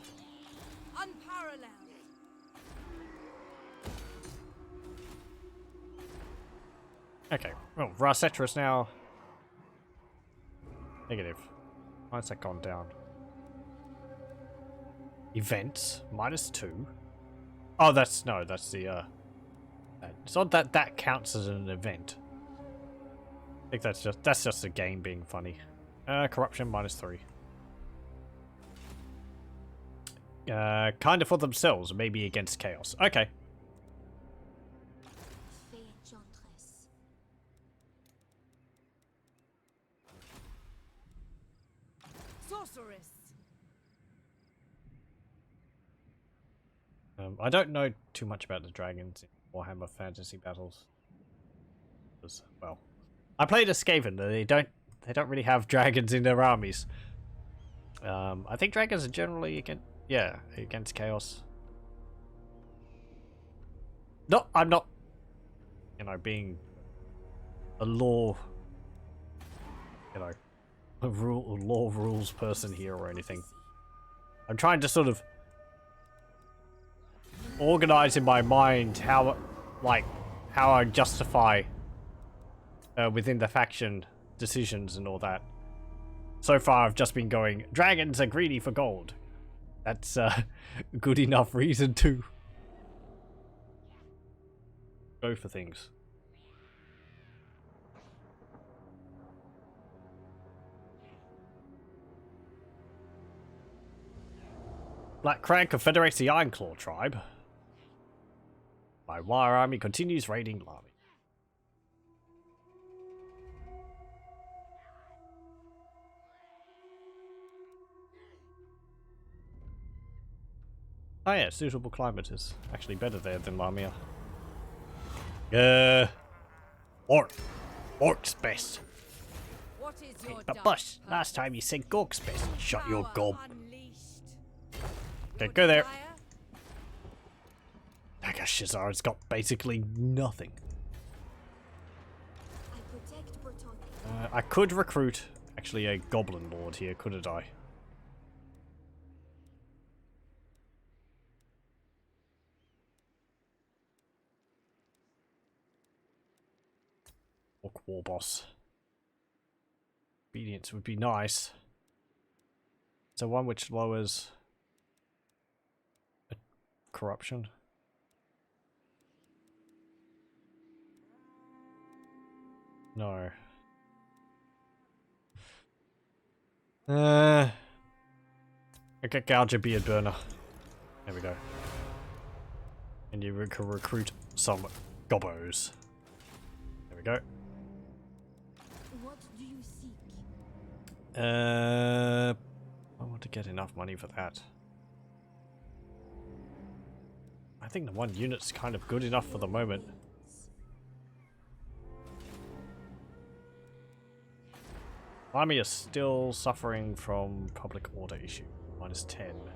S2: Unparalleled.
S1: Okay, well, Rasetra is now negative. Why's that gone down? Events -2. Oh, that's that's the it's not that counts as an event. I think that's just the game being funny. Corruption -3. Kind of for themselves, maybe against chaos. Okay.
S2: Sorceress.
S1: I don't know too much about the dragons in Warhammer Fantasy Battles. Well, I played as Skaven. They don't really have dragons in their armies. I think dragons are generally against chaos. No, I'm not, you know, being a law, you know, a law rules person here or anything. I'm trying to sort of organize in my mind how, like, how I justify within the faction decisions and all that. So far, I've just been going, dragons are greedy for gold. That's a good enough reason to go for things. Black Crag confederates the Ironclaw tribe. My Wire army continues raiding Lami. Oh yeah, suitable climate is actually better there than Lamia. Orc's best.
S2: What is your
S1: But
S2: dark
S1: Bush,
S2: purpose?
S1: last time you said Gork's best. Shut your
S2: Power
S1: gob.
S2: unleashed.
S1: Okay,
S2: Your
S1: go there.
S2: desire?
S1: Shazar's got basically nothing.
S4: I protect Bretonnia.
S1: I could recruit actually a Goblin Lord here, couldn't I? Orc War Boss. Obedience would be nice. So one which lowers corruption. No. Okay, gouge a beard burner. There we go. And you can recruit some gobbos. There we go.
S4: What do you seek?
S1: I want to get enough money for that. I think the one unit's kind of good enough for the moment. Army is still suffering from public order issue. -10.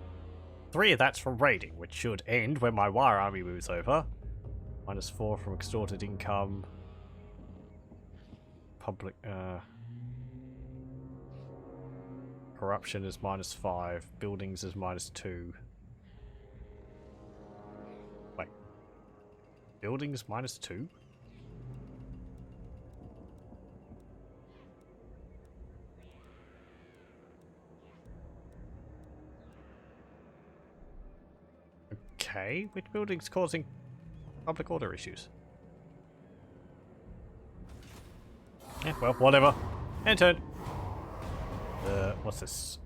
S1: 3 of that's from raiding, which should end when my Wire army moves over. -4 from extorted income. Public, corruption is -5. Buildings is -2. Wait. Buildings -2? Okay, which building's causing public order issues? Yeah, well, whatever. End turn. What's this?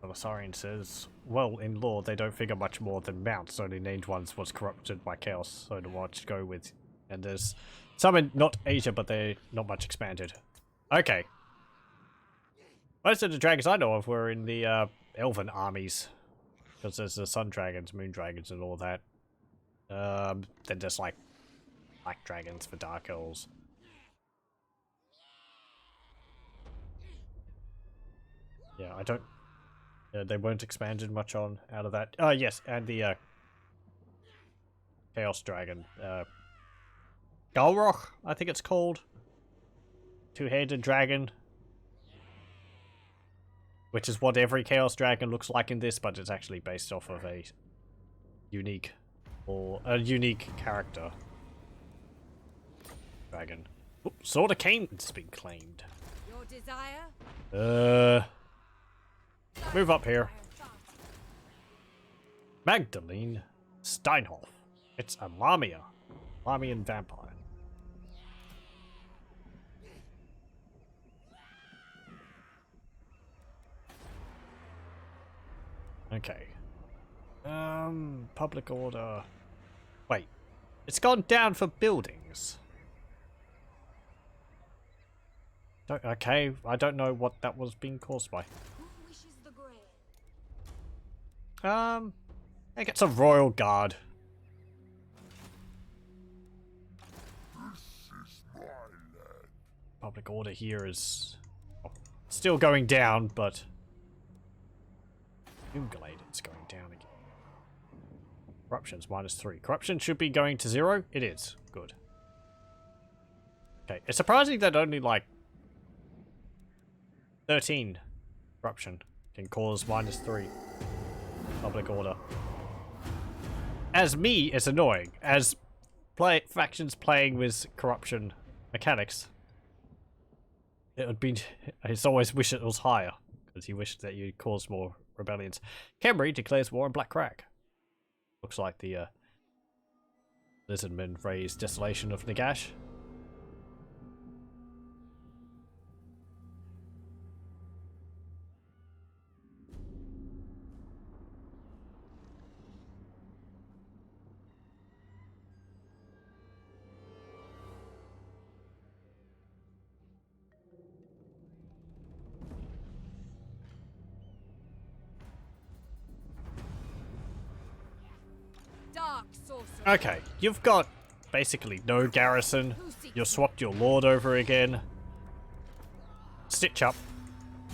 S1: Belisarian says, well, in law, they don't figure much more than mounts. Only named ones was corrupted by chaos, so to watch go with. And there's some in not Asia, but they're not much expanded. Okay. Most of the dragons I know of were in the elven armies. Because there's the sun dragons, moon dragons, and all that. Then there's like black dragons for dark elves. Yeah, I don't. They weren't expanded much on out of that. Oh yes, and the chaos dragon, Galroch, I think it's called. Two-headed dragon. Which is what every Chaos Dragon looks like in this, but it's actually based off of a unique character. Dragon. Oops, Sword of Cain's been claimed.
S2: Your desire?
S1: Move up here. Magdalene Steinhoff. It's a Lamia. Lamian vampire. Okay. Public order. Wait. It's gone down for buildings. Okay, I don't know what that was being caused by.
S4: Who wishes the grail?
S1: I think it's a royal guard.
S3: This is my land.
S1: Public order here is still going down, but Ungulated is going down again. Corruption's -3. Corruption should be going to 0. It is. Good. Okay, it's surprising that only like 13 corruption can cause -3 public order. As me, it's annoying. As factions playing with corruption mechanics, it would be. It's always wish it was higher because you wish that you caused more rebellions. Khemri declares war on Black Crag. Looks like the Lizardmen raised desolation of Nagash.
S2: Dark sorcerer.
S1: Okay, you've got basically no garrison. You swapped your lord over again. Stitch up.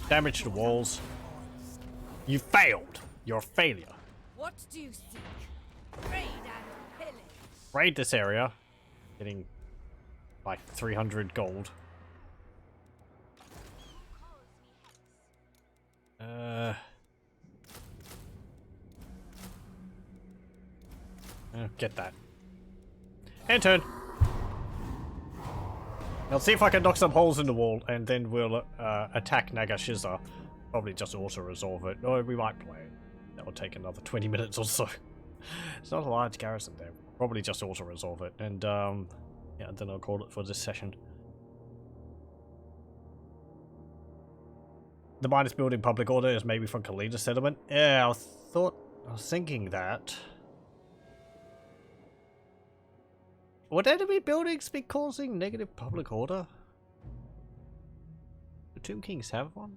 S1: Damage the walls. You failed. You're a failure.
S2: What do you seek? Raid and pillage.
S1: Raid this area. Getting like 300 gold. Get that. And turn. I'll see if I can knock some holes in the wall, and then we'll attack Nagashiza. Probably just auto-resolve it. Or we might play it. That will take another 20 minutes or so. It's not a large garrison there. Probably just auto-resolve it. And, yeah, then I'll call it for this session. The minus building public order is maybe from Kalina settlement. Yeah, I was thinking that. Would enemy buildings be causing negative public order? Do Tomb Kings have one?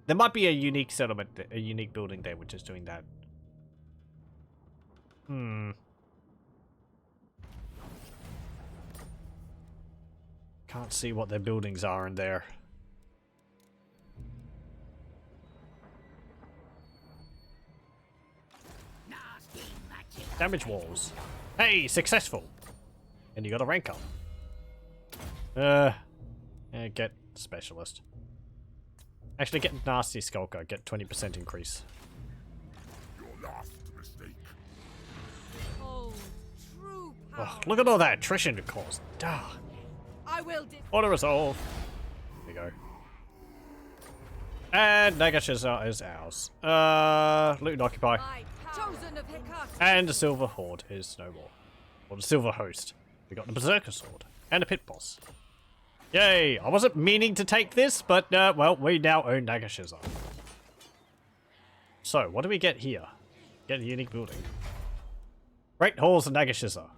S1: There might be a unique settlement, a unique building there which is doing that. Can't see what their buildings are in there. Damage walls. Hey, successful! And you got a rank up. Yeah, get specialist. Actually, get nasty skulker. Get 20% increase.
S3: Your last mistake.
S2: Hold true power.
S1: Oh, look at all that attrition it caused. Duh.
S2: I will
S1: Auto resolve. There you go. And Nagashiza is ours. Loot and occupy.
S2: chosen of Hecate.
S1: And the silver horde is no more. Or the silver host. We got the berserker sword and a pit boss. Yay! I wasn't meaning to take this, but well, we now own Nagashiza. So, what do we get here? Get a unique building. Great halls of Nagashiza.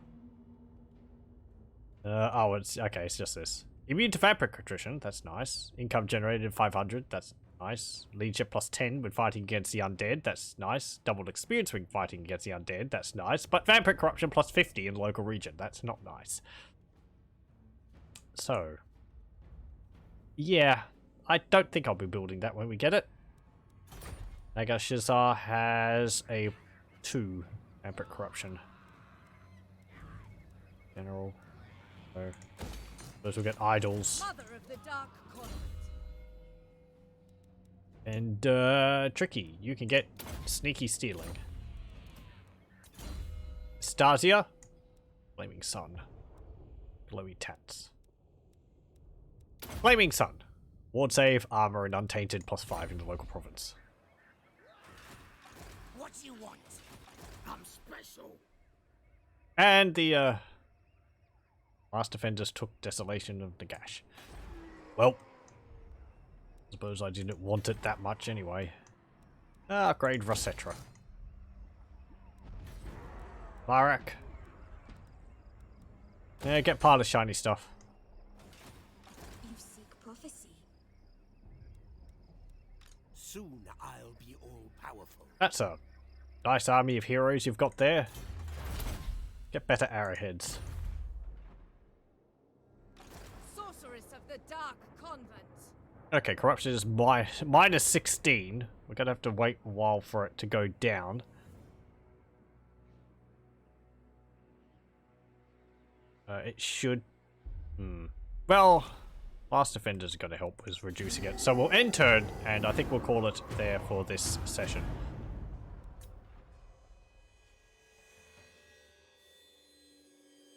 S1: Oh, it's okay. It's just this. Immune to vampiric attrition. That's nice. Income generated 500. That's nice. Leadership plus 10 when fighting against the undead. That's nice. Doubled experience when fighting against the undead. That's nice. But vampiric corruption plus 50 in local region. That's not nice. So, yeah, I don't think I'll be building that when we get it. Nagashiza has a 2 vampiric corruption. General. So, those will get idols.
S2: Mother of the Dark Convent.
S1: And, Tricky, you can get sneaky stealing. Stasia. Flaming Sun. Glowy Tats. Flaming Sun. Ward save, armor, and untainted plus 5 in the local province.
S5: What do you want? I'm special.
S1: And the, last defenders took Desolation of Nagash. Well, I suppose I didn't want it that much anyway. Upgrade Rosetra. Barak. Yeah, get pile of shiny stuff.
S4: You seek prophecy.
S5: Soon I'll be all powerful.
S1: That's a nice army of heroes you've got there. Get better arrowheads.
S2: Sorceress of the Dark Convent.
S1: Okay, corruption is minus 16. We're gonna have to wait a while for it to go down. It should... Well, Last Defender's going to help with reducing it. So we'll end turn, and I think we'll call it there for this session.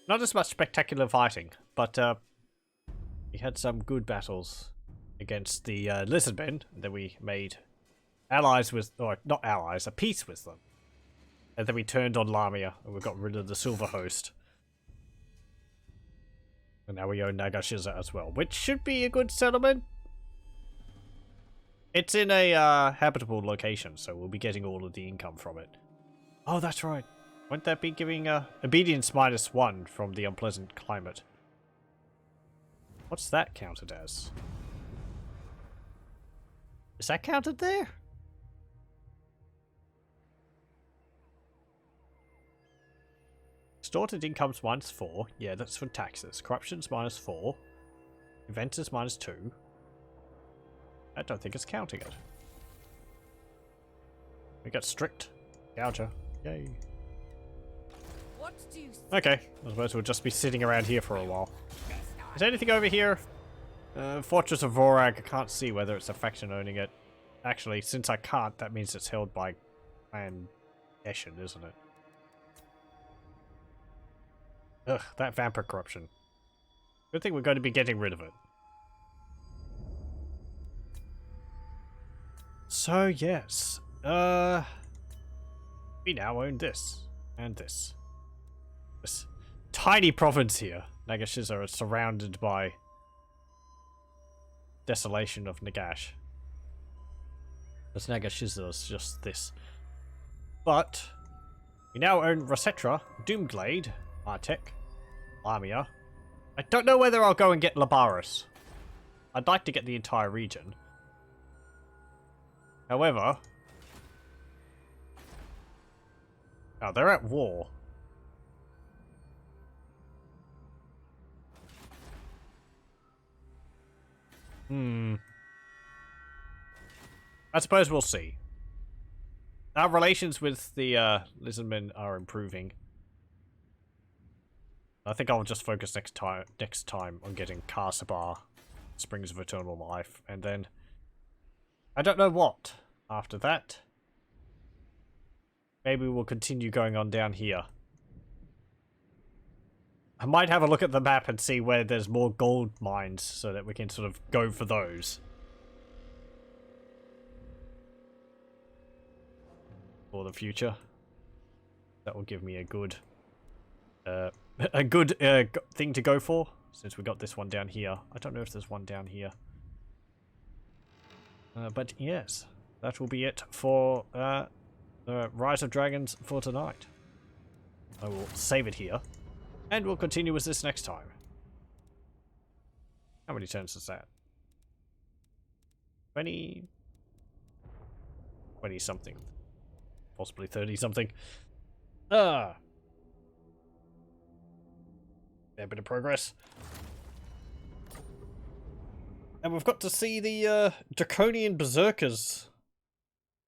S1: Not as much spectacular fighting, but we had some good battles against the Lizardmen that we made allies with, or not allies, a peace with them. And then we turned on Lamia, and we got rid of the Silver Host. And now we own Nagashiza as well, which should be a good settlement. It's in a habitable location, so we'll be getting all of the income from it. Oh, that's right. Won't that be giving obedience -1 from the unpleasant climate? What's that counted as? Is that counted there? Distorted income's -4. Yeah, that's for taxes. Corruption's -4. Events is -2. I don't think it's counting it. We got strict gouger. Yay.
S2: What do you
S1: Okay, I suppose we'll just be sitting around here for a while. Is there anything over here? Fortress of Vorag, I can't see whether it's a faction owning it. Actually, since I can't, that means it's held by Clan Eshin, isn't it? Ugh, that vampire corruption. Good thing we're going to be getting rid of it. So, yes. We now own this. And this. This tiny province here. Nagashiza is surrounded by desolation of Nagash. This Nagashiza is just this. But we now own Rosetra, Doomglade, Martek, Lamia. I don't know whether I'll go and get Labaris. I'd like to get the entire region. However... Oh, they're at war. I suppose we'll see. Our relations with the Lizardmen are improving. I think I'll just focus next time on getting Karsabar, Springs of Eternal Life, and then I don't know what after that. Maybe we'll continue going on down here. I might have a look at the map and see where there's more gold mines so that we can sort of go for those. For the future. That will give me a good thing to go for, since we got this one down here. I don't know if there's one down here. But yes, that will be it for Rise of Dragons for tonight. I will save it here. And we'll continue with this next time. How many turns is that? 20 something. Possibly 30 something. Fair bit of progress. And we've got to see the Draconian Berserkers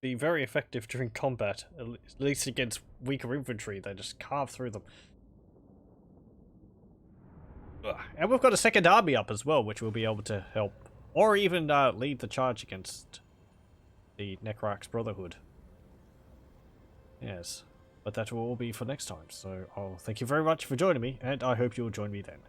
S1: be very effective during combat. At least against weaker infantry. They just carve through them. And we've got a second army up as well, which will be able to help, or even lead the charge against the Necrarch's Brotherhood. Yes, but that will all be for next time, so I'll thank you very much for joining me, and I hope you'll join me then.